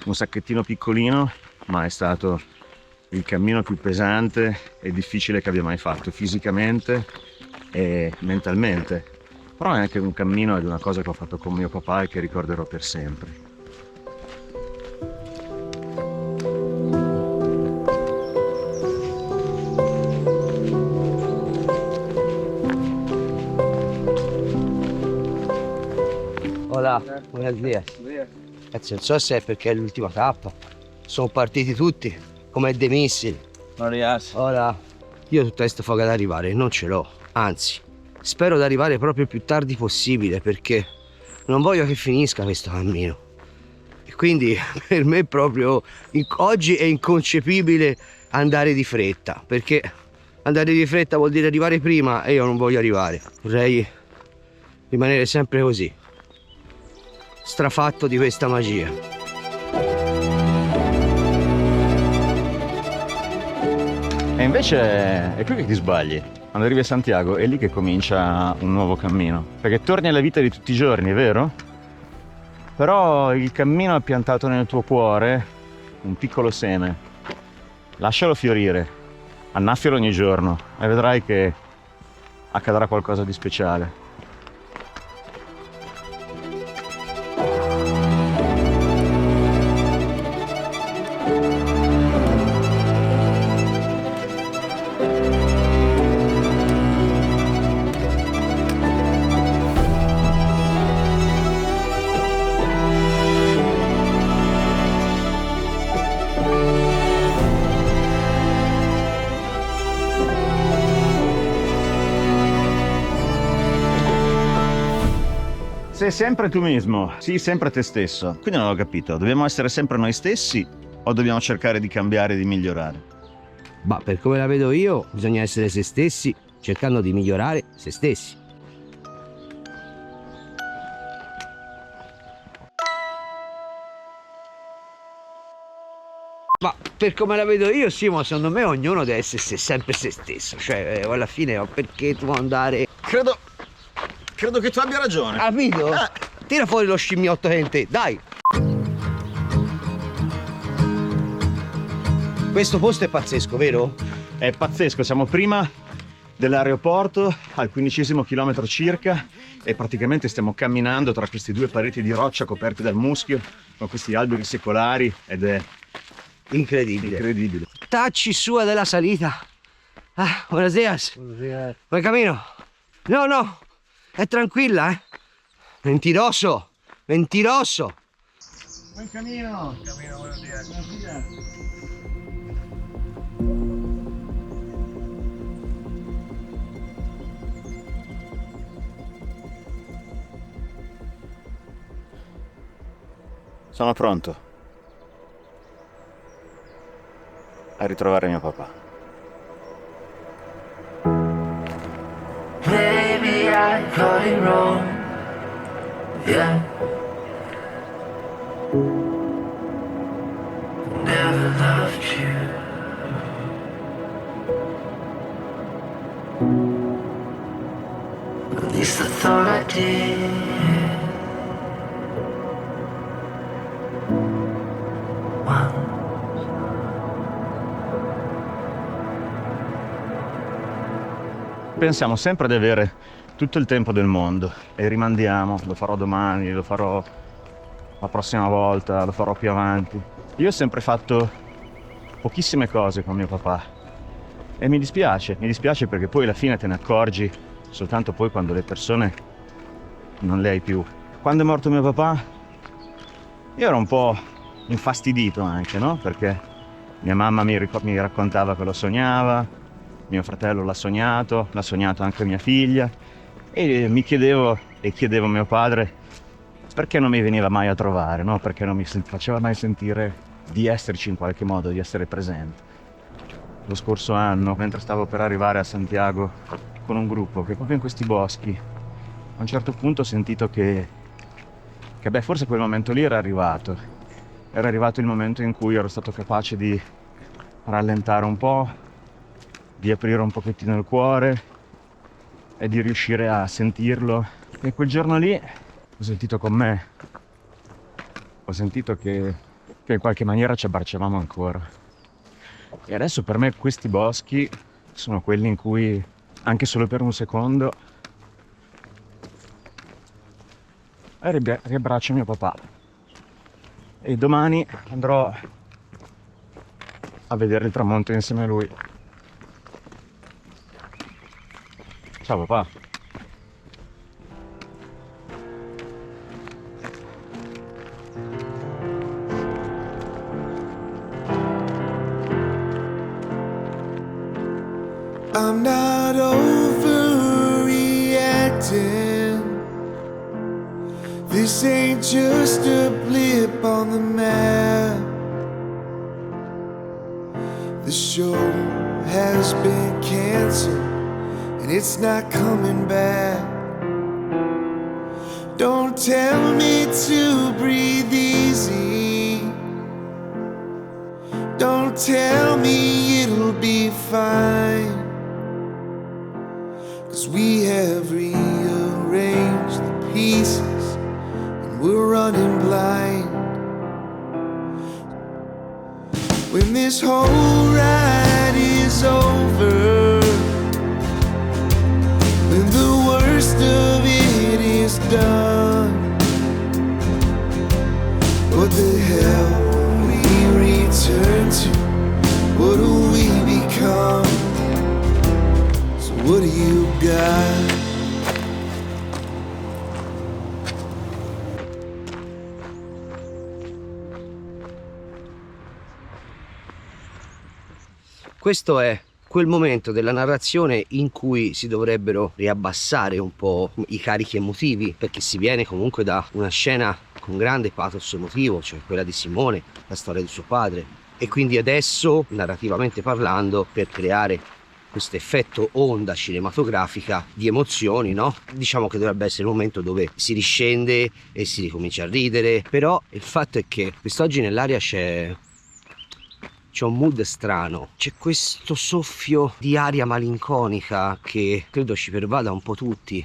Un sacchettino piccolino, ma è stato il cammino più pesante e difficile che abbia mai fatto, fisicamente e mentalmente. Però è anche un cammino ed una cosa che ho fatto con mio papà e che ricorderò per sempre. Hola, buenos días. Cazzo, non so se è perché è l'ultima tappa. Sono partiti tutti, come dei missili. Ora, io tutta questa foga da arrivare non ce l'ho. Anzi, spero di arrivare proprio il più tardi possibile perché non voglio che finisca questo cammino. E quindi per me proprio oggi è inconcepibile andare di fretta, perché andare di fretta vuol dire arrivare prima e io non voglio arrivare. Vorrei rimanere sempre così, strafatto di questa magia. E invece è qui che ti sbagli. Quando arrivi a Santiago è lì che comincia un nuovo cammino, perché torni alla vita di tutti i giorni, è vero? Però il cammino è piantato nel tuo cuore un piccolo seme. Lascialo fiorire, annaffialo ogni giorno e vedrai che accadrà qualcosa di speciale. Sei sempre tu mismo, sii sempre te stesso. Quindi non ho capito, dobbiamo essere sempre noi stessi o dobbiamo cercare di cambiare e di migliorare? Ma per come la vedo io, bisogna essere se stessi, cercando di migliorare se stessi. Ma per come la vedo io, sì, ma secondo me ognuno deve essere sempre se stesso. Cioè, alla fine, perché tu andare... Credo che tu abbia ragione. Capito? Tira fuori lo scimmiotto che è in te, dai! Questo posto è pazzesco, vero? È pazzesco, siamo prima dell'aeroporto, al 15° chilometro circa, e praticamente stiamo camminando tra queste due pareti di roccia coperte dal muschio, con questi alberi secolari, ed è incredibile. Incredibile. Tacci sua della salita. Ah, buenos días. Buen camino. No, no, è tranquilla, eh? Mentiroso, mentiroso. Buen camino. Buenos días. Sono pronto a ritrovare mio papà. Maybe I got it wrong, yeah. Never loved you. At least I thought I did. Pensiamo sempre di avere tutto il tempo del mondo e rimandiamo, lo farò domani, lo farò la prossima volta, lo farò più avanti. Io ho sempre fatto pochissime cose con mio papà e mi dispiace perché poi alla fine te ne accorgi soltanto poi quando le persone non le hai più. Quando è morto mio papà io ero un po' infastidito anche, no? Perché mia mamma mi raccontava che lo sognava, mio fratello l'ha sognato anche mia figlia, e mi chiedevo e chiedevo a mio padre perché non mi veniva mai a trovare, no? Perché non mi faceva mai sentire di esserci in qualche modo, di essere presente. Lo scorso anno, mentre stavo per arrivare a Santiago con un gruppo, che proprio in questi boschi, a un certo punto ho sentito che forse quel momento lì era arrivato il momento in cui ero stato capace di rallentare un po', di aprire un pochettino il cuore e di riuscire a sentirlo. E quel giorno lì ho sentito con me, ho sentito che in qualche maniera ci abbracciavamo ancora. E adesso per me questi boschi sono quelli in cui, anche solo per un secondo, riabbraccio mio papà. E domani andrò a vedere il tramonto insieme a lui. Ciao papà. I'm not overreacting. This ain't just a blip on the map. The show has been canceled and it's not coming back. Don't tell me to breathe easy. Don't tell me it'll be fine. 'Cause we have rearranged the pieces and we're running blind. When this whole ride is over, when the worst of it is done, what the hell will we return to? What will we become? So what do you got? Questo è quel momento della narrazione in cui si dovrebbero riabbassare un po' i carichi emotivi, perché si viene comunque da una scena con grande pathos emotivo, cioè quella di Simone, la storia di suo padre, e quindi adesso, narrativamente parlando, per creare questo effetto onda cinematografica di emozioni, no? Diciamo che dovrebbe essere il momento dove si riscende e si ricomincia a ridere, però il fatto è che quest'oggi nell'aria c'è un mood strano, c'è questo soffio di aria malinconica che credo ci pervada un po' tutti.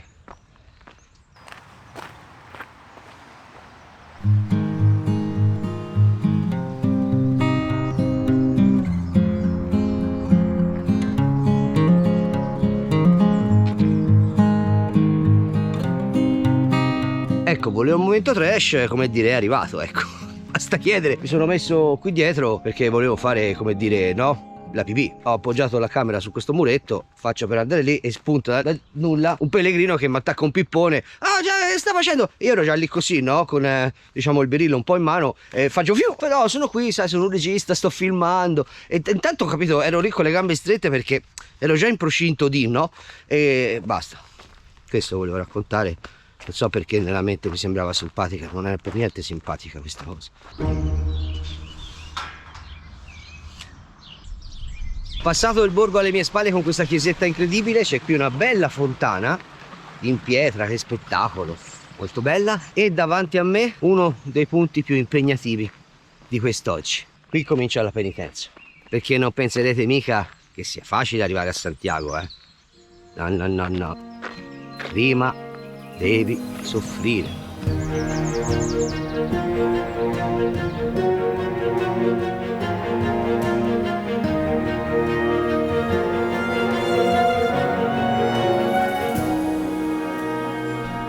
Ecco, volevo un momento trash, come dire, è arrivato, ecco. Basta chiedere. Mi sono messo qui dietro perché volevo fare, come dire, no? La pipì. Ho appoggiato la camera su questo muretto, faccio per andare lì e spunta da nulla un pellegrino che mi attacca un pippone. Ah, già, sta facendo? Io ero già lì così, no? Con, diciamo, il berillo un po' in mano e faccio fiu. Però sono qui, sai, sono un regista, sto filmando. E intanto, ho capito, ero lì con le gambe strette perché ero già in procinto di, no? E basta. Questo volevo raccontare. Non so perché nella mente mi sembrava simpatica, non è per niente simpatica questa cosa. Passato il borgo alle mie spalle con questa chiesetta incredibile, c'è qui una bella fontana in pietra, che spettacolo, molto bella, e davanti a me uno dei punti più impegnativi di quest'oggi. Qui comincia la penitenza, perché non penserete mica che sia facile arrivare a Santiago, eh? No, no, no, no. Prima devi soffrire.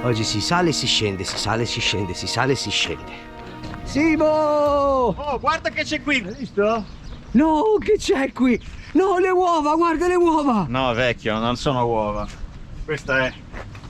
Oggi si sale e si scende, si sale e si scende, si sale e si scende. Simo! Oh, guarda che c'è qui! Hai visto? No, che c'è qui? No, le uova, guarda le uova! No, vecchio, non sono uova. Questa è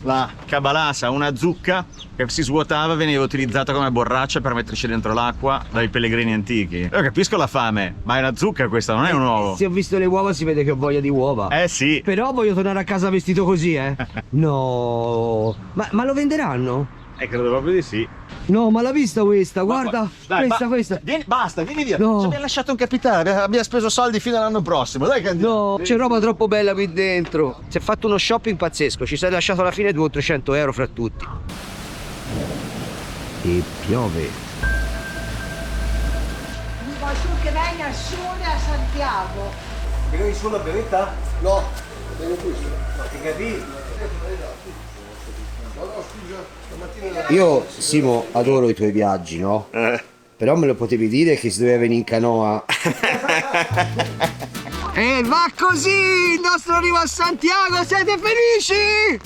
la cabalasa, una zucca che si svuotava e veniva utilizzata come borraccia per metterci dentro l'acqua dai pellegrini antichi. Io capisco la fame, ma è una zucca questa, non è un uovo. Se ho visto le uova si vede che ho voglia di uova. Eh sì. Però voglio tornare a casa vestito così, eh. No. Ma lo venderanno? Credo proprio di sì. No, ma l'ha vista questa? Guarda, dai, questa. Vieni, basta, vieni via. No. Ci abbiamo lasciato un capitale, abbiamo speso soldi fino all'anno prossimo. Dai che andiamo. No, c'è roba troppo bella qui dentro. Si è fatto uno shopping pazzesco, ci sei lasciato alla fine 200 o 300 euro fra tutti. E piove. su che venga il sole a Santiago. Perché il sole a verità? No, vengo qui. No, ti capisci? Io, Simo, adoro i tuoi viaggi, no? Però me lo potevi dire che si doveva venire in canoa. E va così il nostro arrivo a Santiago, siete felici?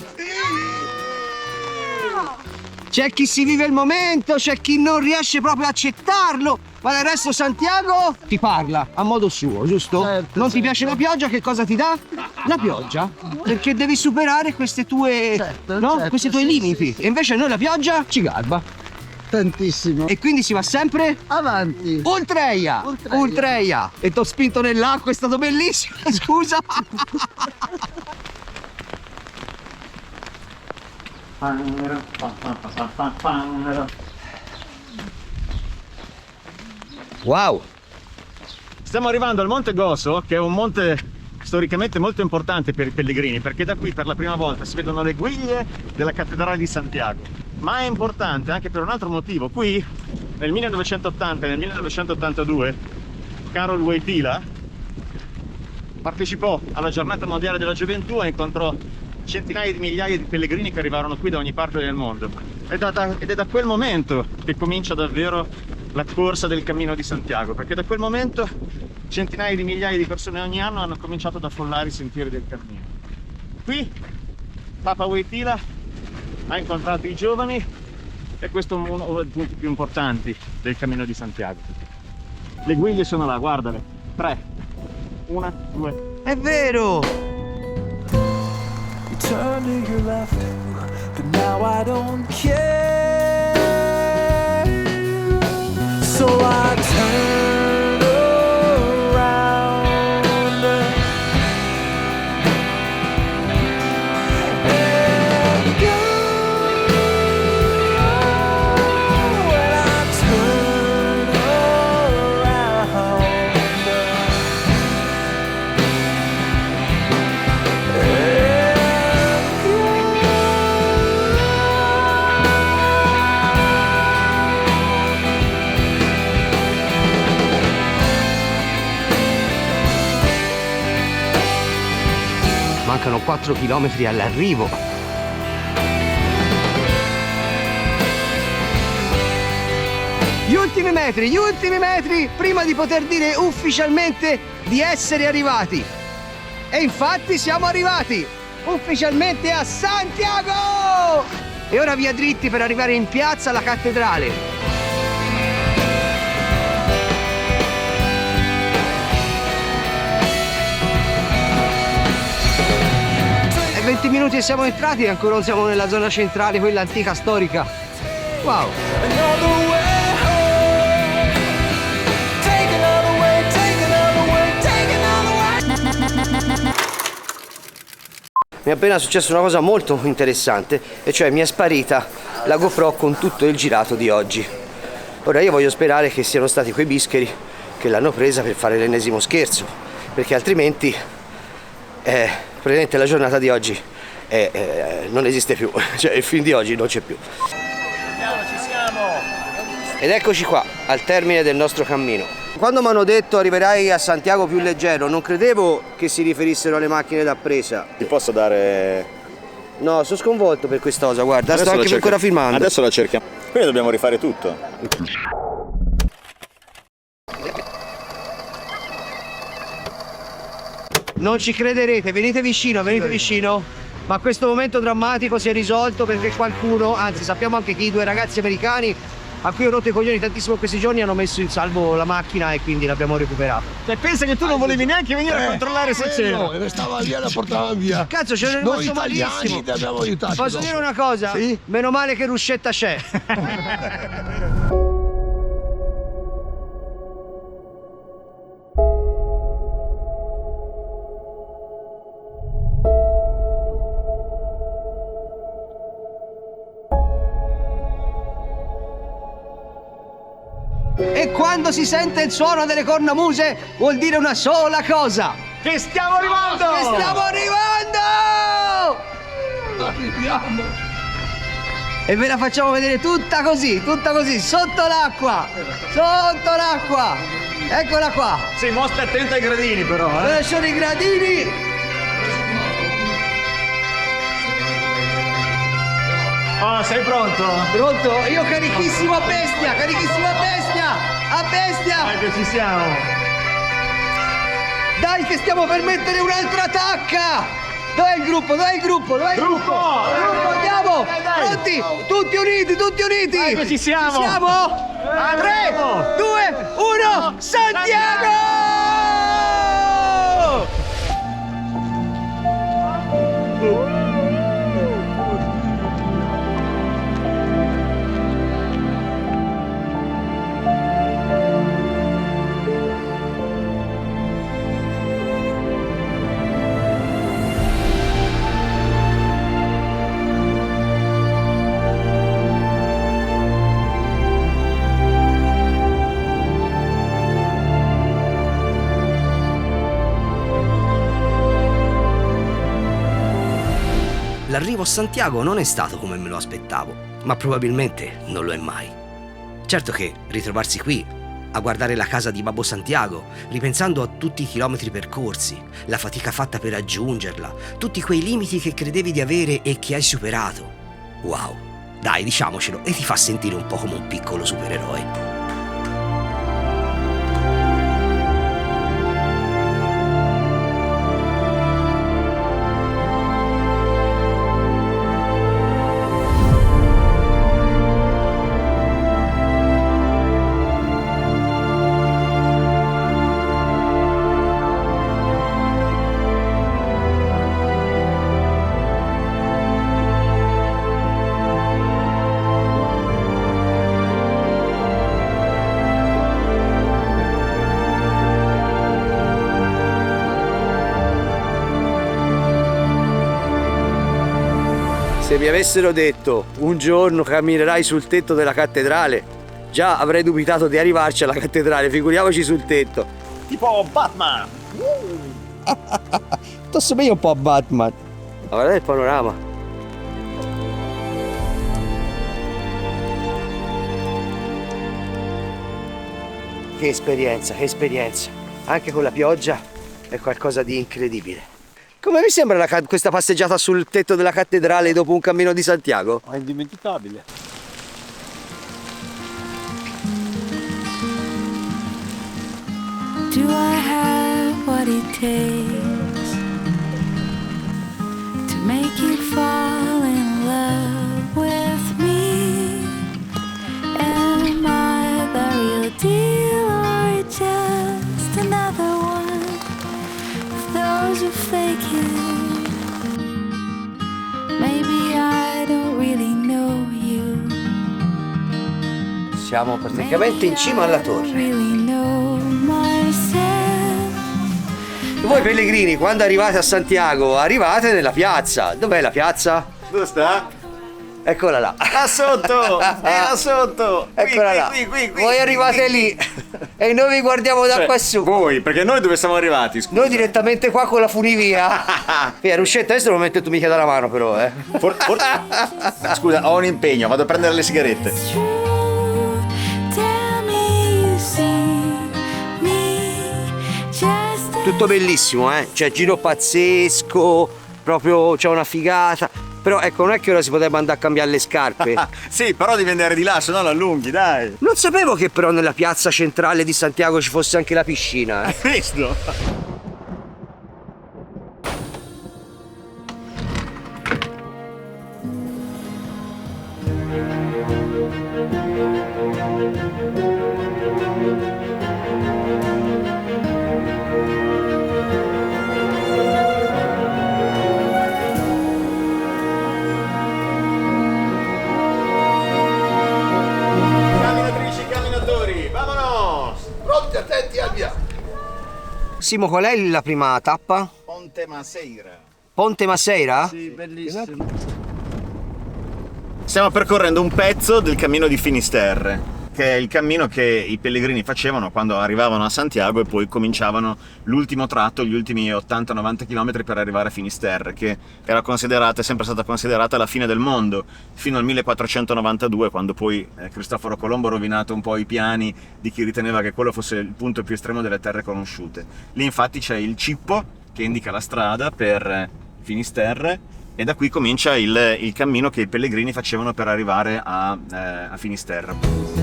C'è chi si vive il momento, c'è chi non riesce proprio a accettarlo, ma del resto Santiago ti parla a modo suo, giusto? Certo, non ti piace la pioggia, che cosa ti dà? La pioggia, perché devi superare queste tue, questi tuoi limiti. E invece a noi la pioggia ci garba. Tantissimo. E quindi si va sempre avanti. Ultreia. E t'ho spinto nell'acqua, è stato bellissimo, scusa. Wow. Stiamo arrivando al Monte Gozo, che è un monte storicamente molto importante per i pellegrini, perché da qui per la prima volta si vedono le guiglie della cattedrale di Santiago. Ma è importante anche per un altro motivo. Qui nel 1980 e nel 1982 Karol Wojtyla partecipò alla giornata mondiale della gioventù e incontrò centinaia di migliaia di pellegrini che arrivarono qui da ogni parte del mondo. Ed è da quel momento che comincia davvero la corsa del Cammino di Santiago, perché da quel momento centinaia di migliaia di persone ogni anno hanno cominciato ad affollare i sentieri del cammino. Qui Papa Wojtyla ha incontrato i giovani e questo è uno dei punti più importanti del Cammino di Santiago. Le guiglie sono là, guardale. 3. 1, 2. È vero! You turn to your left, but now I don't care. So I turn around and go. When I turn around Mancano 4 chilometri all'arrivo. Gli ultimi metri prima di poter dire ufficialmente di essere arrivati. E infatti siamo arrivati ufficialmente a Santiago! E ora via dritti per arrivare in piazza alla cattedrale. E 20 minuti e siamo entrati e ancora non siamo nella zona centrale, quella antica storica. Wow! Mi è appena successa una cosa molto interessante, e cioè mi è sparita la GoPro con tutto il girato di oggi. Ora io voglio sperare che siano stati quei bischeri che l'hanno presa per fare l'ennesimo scherzo, perché altrimenti praticamente la giornata di oggi non esiste più, cioè il film di oggi non c'è più. Ci siamo! Ed eccoci qua, al termine del nostro cammino. Quando mi hanno detto arriverai a Santiago più leggero, non credevo che si riferissero alle macchine da presa. Ti posso dare... No, sono sconvolto per questa cosa, guarda, sto anche ancora filmando. Adesso la cerchiamo. Quindi dobbiamo rifare tutto. Non ci crederete, venite vicino. Ma questo momento drammatico si è risolto perché qualcuno, anzi sappiamo anche che i 2 ragazzi americani a cui ho rotto i coglioni tantissimo questi giorni hanno messo in salvo la macchina e quindi l'abbiamo recuperata. Cioè pensa che tu non volevi neanche venire a controllare se c'era. No, stava via, la portava via. Cazzo, ce ne rimasto malissimo. Ti abbiamo aiutato. Posso dire una cosa? Sì? Meno male che Ruscetta c'è. E quando si sente il suono delle cornamuse vuol dire una sola cosa. Che stiamo arrivando! Che stiamo arrivando! Arriviamo! e ve la facciamo vedere tutta così, sotto l'acqua, eccola qua. Sì, mostra attento ai gradini però, Dove sono i gradini? Oh, sei pronto? Pronto? Io carichissimo a bestia, a bestia! Ecco, ci siamo. Dai che stiamo per mettere un'altra tacca! Dov'è il gruppo? Gruppo! Andiamo! Dai. Pronti? Tutti uniti! Ecco, ci siamo! 3, 2, 1, Santiago! L'arrivo a Santiago non è stato come me lo aspettavo, ma probabilmente non lo è mai. Certo che ritrovarsi qui, a guardare la casa di Babbo Santiago, ripensando a tutti i chilometri percorsi, la fatica fatta per raggiungerla, tutti quei limiti che credevi di avere e che hai superato. Wow, dai, diciamocelo, e ti fa sentire un po' come un piccolo supereroe. Se mi avessero detto un giorno camminerai sul tetto della cattedrale, già avrei dubitato di arrivarci alla cattedrale, figuriamoci sul tetto. Tipo Batman! Tu assomigli un po' a Batman. Guarda il panorama. Che esperienza. Anche con la pioggia è qualcosa di incredibile. Come vi sembra questa passeggiata sul tetto della cattedrale dopo un cammino di Santiago? È indimenticabile. Do I have what it takes to make you fall in love with me? Am I the real deal or just another one of those who fake it? Maybe I don't really know you. Siamo praticamente in cima alla torre. Voi pellegrini, quando arrivate a Santiago, arrivate nella piazza. Dov'è la piazza? Dove sta? Eccola là. Là sotto! È là sotto! Eccola là. Qui. Voi arrivate lì e noi vi guardiamo da qua su. Voi, perché noi dove siamo arrivati? Scusa. Noi direttamente qua con la funivia. Via, Ruscetta, adesso non metto tu mica dalla mano però, Scusa, ho un impegno, vado a prendere le sigarette. Tutto bellissimo, cioè giro pazzesco, proprio c'è una figata. Però ecco, non è che ora si potrebbe andare a cambiare le scarpe. Sì, però devi andare di là, se no la allunghi, dai. Non sapevo che però nella piazza centrale di Santiago ci fosse anche la piscina. Hai visto? Simo, qual è la prima tappa? Ponte Maceira. Ponte Maceira? Sì, bellissimo. Stiamo percorrendo un pezzo del cammino di Finisterre. che è il cammino che i pellegrini facevano quando arrivavano a Santiago e poi cominciavano l'ultimo tratto, gli ultimi 80-90 km per arrivare a Finisterre, che era considerata, è sempre stata considerata la fine del mondo, fino al 1492, quando poi Cristoforo Colombo ha rovinato un po' i piani di chi riteneva che quello fosse il punto più estremo delle terre conosciute. Lì infatti c'è il cippo che indica la strada per Finisterre, e da qui comincia il cammino che i pellegrini facevano per arrivare a Finisterre.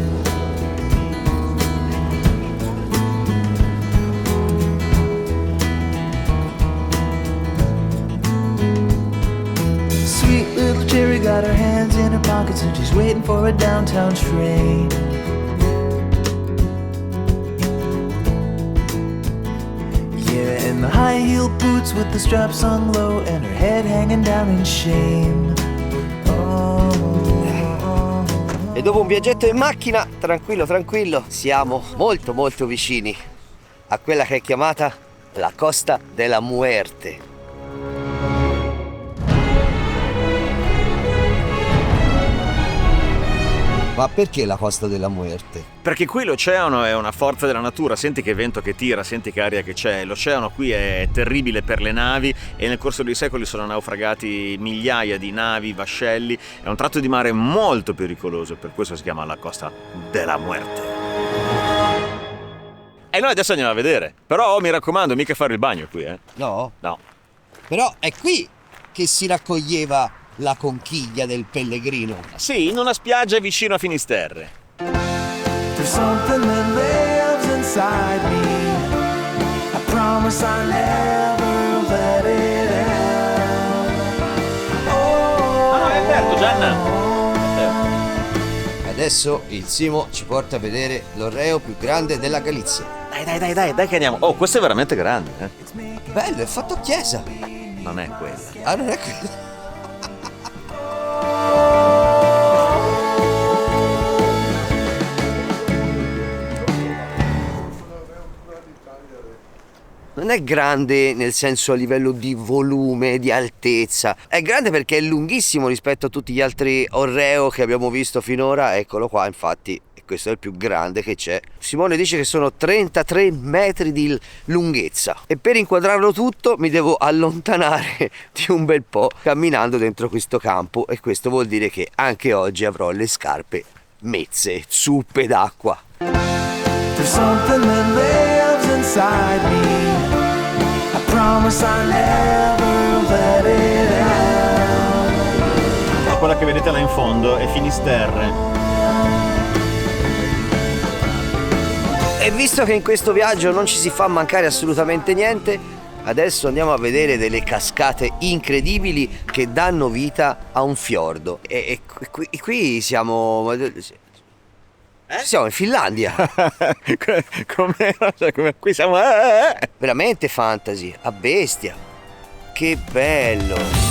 Sweet little Jerry got her hands in her pockets and she's waiting for a downtown train. Yeah, in the high-heeled boots with the straps hung low and her head hanging down in shame. E dopo un viaggetto in macchina, tranquillo tranquillo, siamo molto molto vicini a quella che è chiamata la Costa de la Muerte. Ma perché la Costa della Muerte? Perché qui l'oceano è una forza della natura, senti che vento che tira, senti che aria che c'è. L'oceano qui è terribile per le navi e nel corso dei secoli sono naufragati migliaia di navi, vascelli. È un tratto di mare molto pericoloso, per questo si chiama la Costa della Muerte. E noi adesso andiamo a vedere. Però mi raccomando, mica fare il bagno qui, eh? No? No. Però è qui che si raccoglieva la conchiglia del pellegrino. Sì, in una spiaggia vicino a Finisterre. There's something that lives inside me. I promise I'll never let it out. Oh, no, è aperto, Gianna. Adesso il Simo ci porta a vedere l'orreo più grande della Galizia. Dai che andiamo. Oh, questo è veramente grande, eh? Bello, è fatto a chiesa. Non è quello. Ah, non è quello. Non è grande nel senso a livello di volume, di altezza. È grande perché è lunghissimo rispetto a tutti gli altri orreo che abbiamo visto finora. Eccolo qua, infatti, questo è il più grande che c'è. Simone dice che sono 33 metri di lunghezza e per inquadrarlo tutto mi devo allontanare di un bel po' camminando dentro questo campo, e questo vuol dire che anche oggi avrò le scarpe mezze, zuppe d'acqua. There's something that lives inside me. I promise I'll never let it out. Quella che vedete là in fondo è Finisterre. E visto che in questo viaggio non ci si fa mancare assolutamente niente, adesso andiamo a vedere delle cascate incredibili che danno vita a un fiordo. E qui siamo... Siamo in Finlandia. Com'era? Qui siamo... Veramente fantasy, a bestia. Che bello.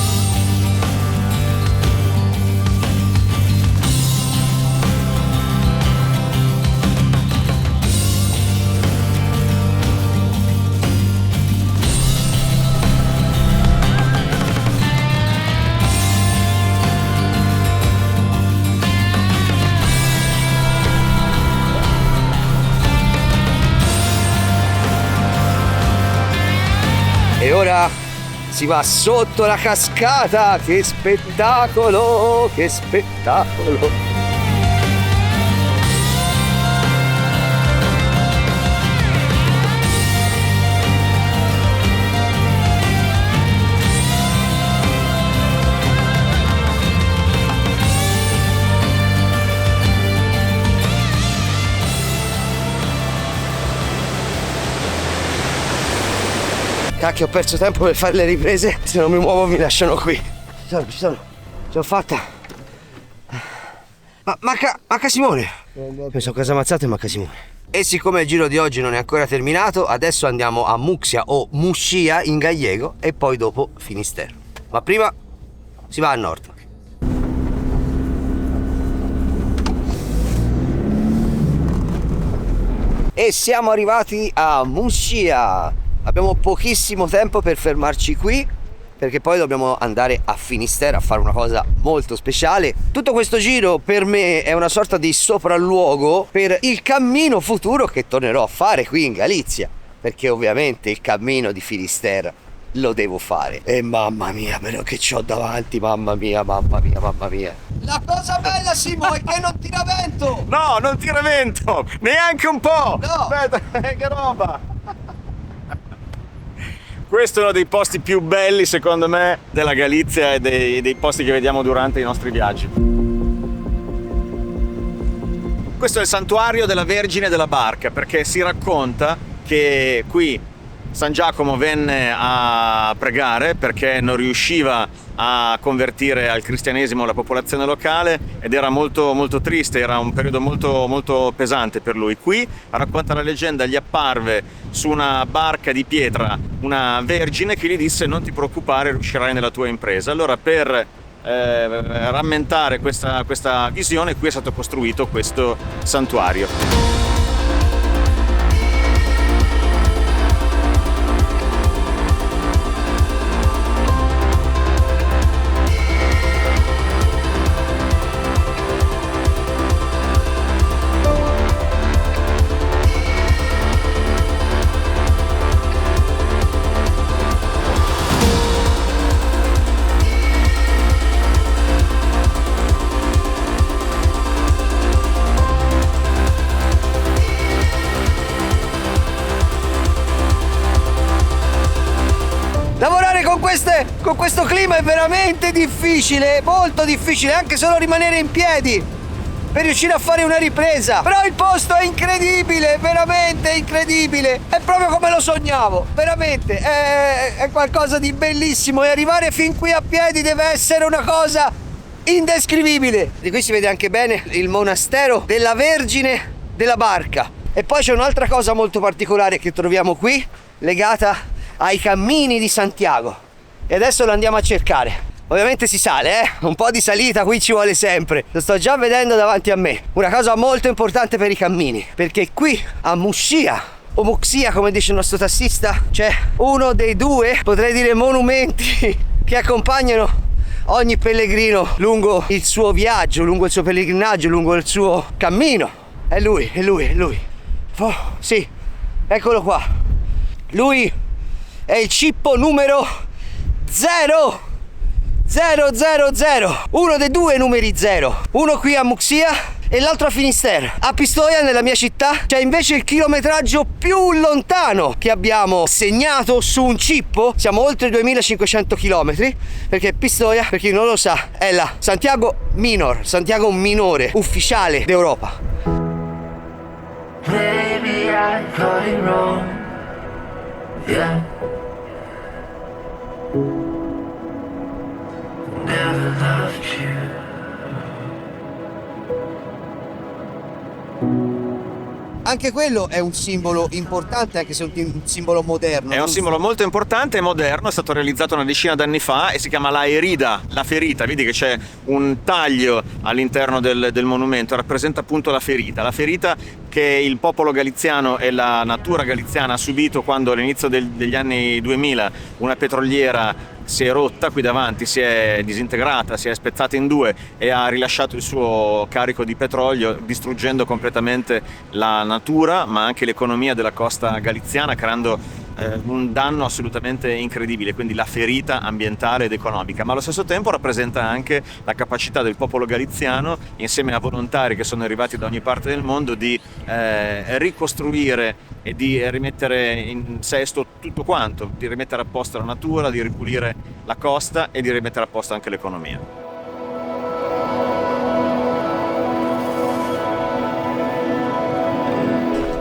E ora si va sotto la cascata, che spettacolo, che spettacolo! Cacchio, ho perso tempo per fare le riprese, se non mi muovo mi lasciano qui. Ci sono, ce l'ho fatta. Ma manca Simone. Penso a casa ammazzate e manca Simone. E siccome il giro di oggi non è ancora terminato, adesso andiamo a Muxia o Muscia in gallego e poi dopo Finisterre. Ma prima si va a nord. E siamo arrivati a Muscia. Abbiamo pochissimo tempo per fermarci qui, perché poi dobbiamo andare a Finisterre a fare una cosa molto speciale. Tutto questo giro per me è una sorta di sopralluogo per il cammino futuro che tornerò a fare qui in Galizia, perché ovviamente il cammino di Finisterre lo devo fare. E mamma mia, però che c'ho davanti, mamma mia. La cosa bella, Simo, è che non tira vento. No, non tira vento, neanche un po'. No. Aspetta, che roba. Questo è uno dei posti più belli, secondo me, della Galizia e dei posti che vediamo durante i nostri viaggi. Questo è il santuario della Vergine della Barca, perché si racconta che qui San Giacomo venne a pregare perché non riusciva a convertire al cristianesimo la popolazione locale ed era molto, molto triste, era un periodo molto, molto pesante per lui. Qui, racconta la leggenda, gli apparve su una barca di pietra una vergine che gli disse: non ti preoccupare, riuscirai nella tua impresa. Allora, per rammentare questa visione, qui è stato costruito questo santuario. Lavorare con questo clima è veramente difficile, molto difficile, anche solo rimanere in piedi per riuscire a fare una ripresa. Però il posto è incredibile, veramente incredibile. È proprio come lo sognavo, veramente. È qualcosa di bellissimo e arrivare fin qui a piedi deve essere una cosa indescrivibile. Di qui si vede anche bene il monastero della Vergine della Barca. E poi c'è un'altra cosa molto particolare che troviamo qui, legata ai cammini di Santiago, e adesso lo andiamo a cercare. Ovviamente si sale, un po' di salita qui ci vuole sempre, lo sto già vedendo davanti a me. Una cosa molto importante per i cammini, perché qui a Muxia, o Muxia come dice il nostro tassista, c'è uno dei due, potrei dire, monumenti che accompagnano ogni pellegrino lungo il suo viaggio, lungo il suo pellegrinaggio, lungo il suo cammino. È lui. Oh, sì, eccolo qua. Lui è il cippo numero 000, uno dei due numeri 0, uno qui a Muxia e l'altro a Finisterre. A Pistoia, nella mia città, c'è invece il chilometraggio più lontano che abbiamo segnato su un cippo. Siamo oltre 2500 km, perché Pistoia, per chi non lo sa, è la Santiago minore ufficiale d'Europa. Maybe I got it wrong, yeah. Never loved you. Anche quello è un simbolo importante, anche se è un simbolo moderno. È un simbolo molto importante e moderno, è stato realizzato una decina d'anni fa e si chiama la Herida, la ferita. Vedi che c'è un taglio all'interno del monumento, rappresenta appunto la ferita che il popolo galiziano e la natura galiziana ha subito quando all'inizio degli anni 2000 una petroliera si è rotta qui davanti, si è disintegrata, si è spezzata in due e ha rilasciato il suo carico di petrolio, distruggendo completamente la natura ma anche l'economia della costa galiziana, creando un danno assolutamente incredibile, quindi la ferita ambientale ed economica, ma allo stesso tempo rappresenta anche la capacità del popolo galiziano, insieme a volontari che sono arrivati da ogni parte del mondo, di ricostruire e di rimettere in sesto tutto quanto, di rimettere a posto la natura, di ripulire la costa e di rimettere a posto anche l'economia.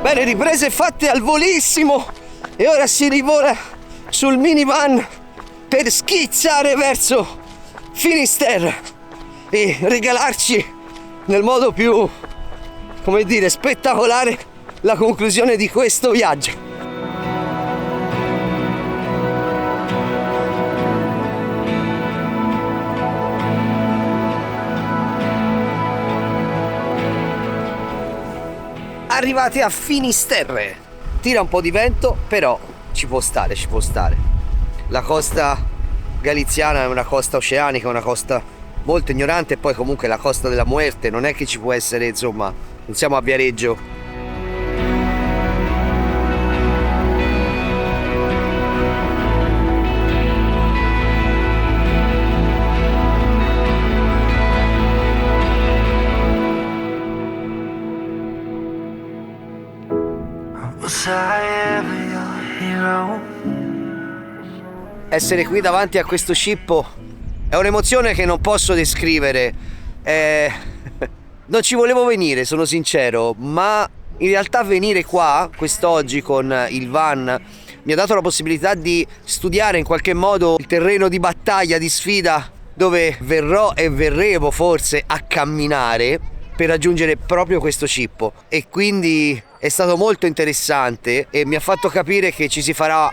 Bene, riprese fatte al volissimo e ora si rivola sul minivan per schizzare verso Finisterre e regalarci nel modo più, come dire, spettacolare la conclusione di questo viaggio. Arrivati a Finisterre, tira un po' di vento, però ci può stare. La costa galiziana è una costa oceanica, una costa molto ignorante, e poi comunque la Costa della Muerte, non è che ci può essere, insomma, non siamo a Viareggio. Was I ever your hero? Essere qui davanti a questo scippo è un'emozione che non posso descrivere. Non ci volevo venire, sono sincero, ma in realtà venire qua quest'oggi con il van mi ha dato la possibilità di studiare in qualche modo il terreno di battaglia, di sfida, dove verrò e verremo forse a camminare per raggiungere proprio questo scippo. E quindi è stato molto interessante e mi ha fatto capire che ci si farà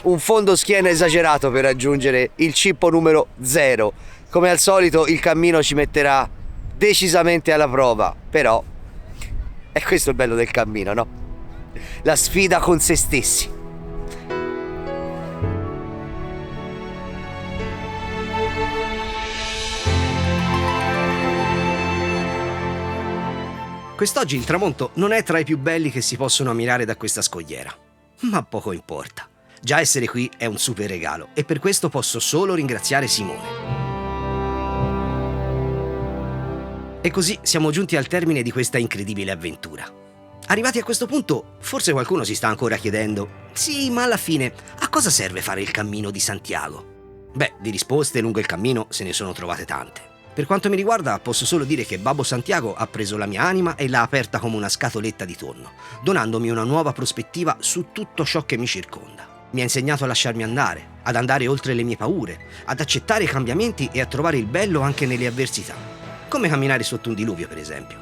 un fondoschiena esagerato per raggiungere il cippo numero 0. Come al solito il cammino ci metterà decisamente alla prova, però è questo il bello del cammino, no? La sfida con se stessi. Quest'oggi il tramonto non è tra i più belli che si possono ammirare da questa scogliera, ma poco importa. Già essere qui è un super regalo e per questo posso solo ringraziare Simone. E così siamo giunti al termine di questa incredibile avventura. Arrivati a questo punto, forse qualcuno si sta ancora chiedendo: sì, ma alla fine a cosa serve fare il cammino di Santiago? Beh, di risposte lungo il cammino se ne sono trovate tante. Per quanto mi riguarda, posso solo dire che Babbo Santiago ha preso la mia anima e l'ha aperta come una scatoletta di tonno, donandomi una nuova prospettiva su tutto ciò che mi circonda. Mi ha insegnato a lasciarmi andare, ad andare oltre le mie paure, ad accettare i cambiamenti e a trovare il bello anche nelle avversità, come camminare sotto un diluvio, per esempio.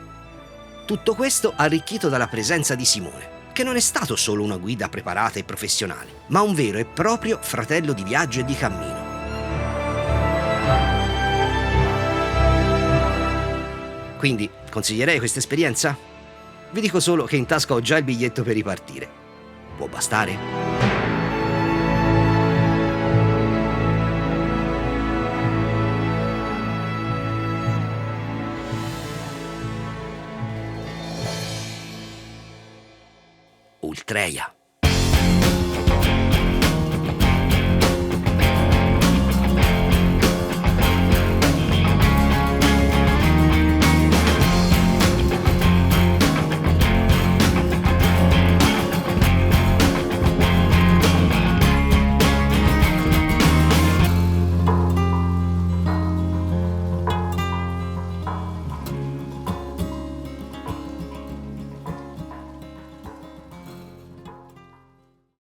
Tutto questo arricchito dalla presenza di Simone, che non è stato solo una guida preparata e professionale, ma un vero e proprio fratello di viaggio e di cammino. Quindi, consiglierei questa esperienza? Vi dico solo che in tasca ho già il biglietto per ripartire. Può bastare? Ultreia.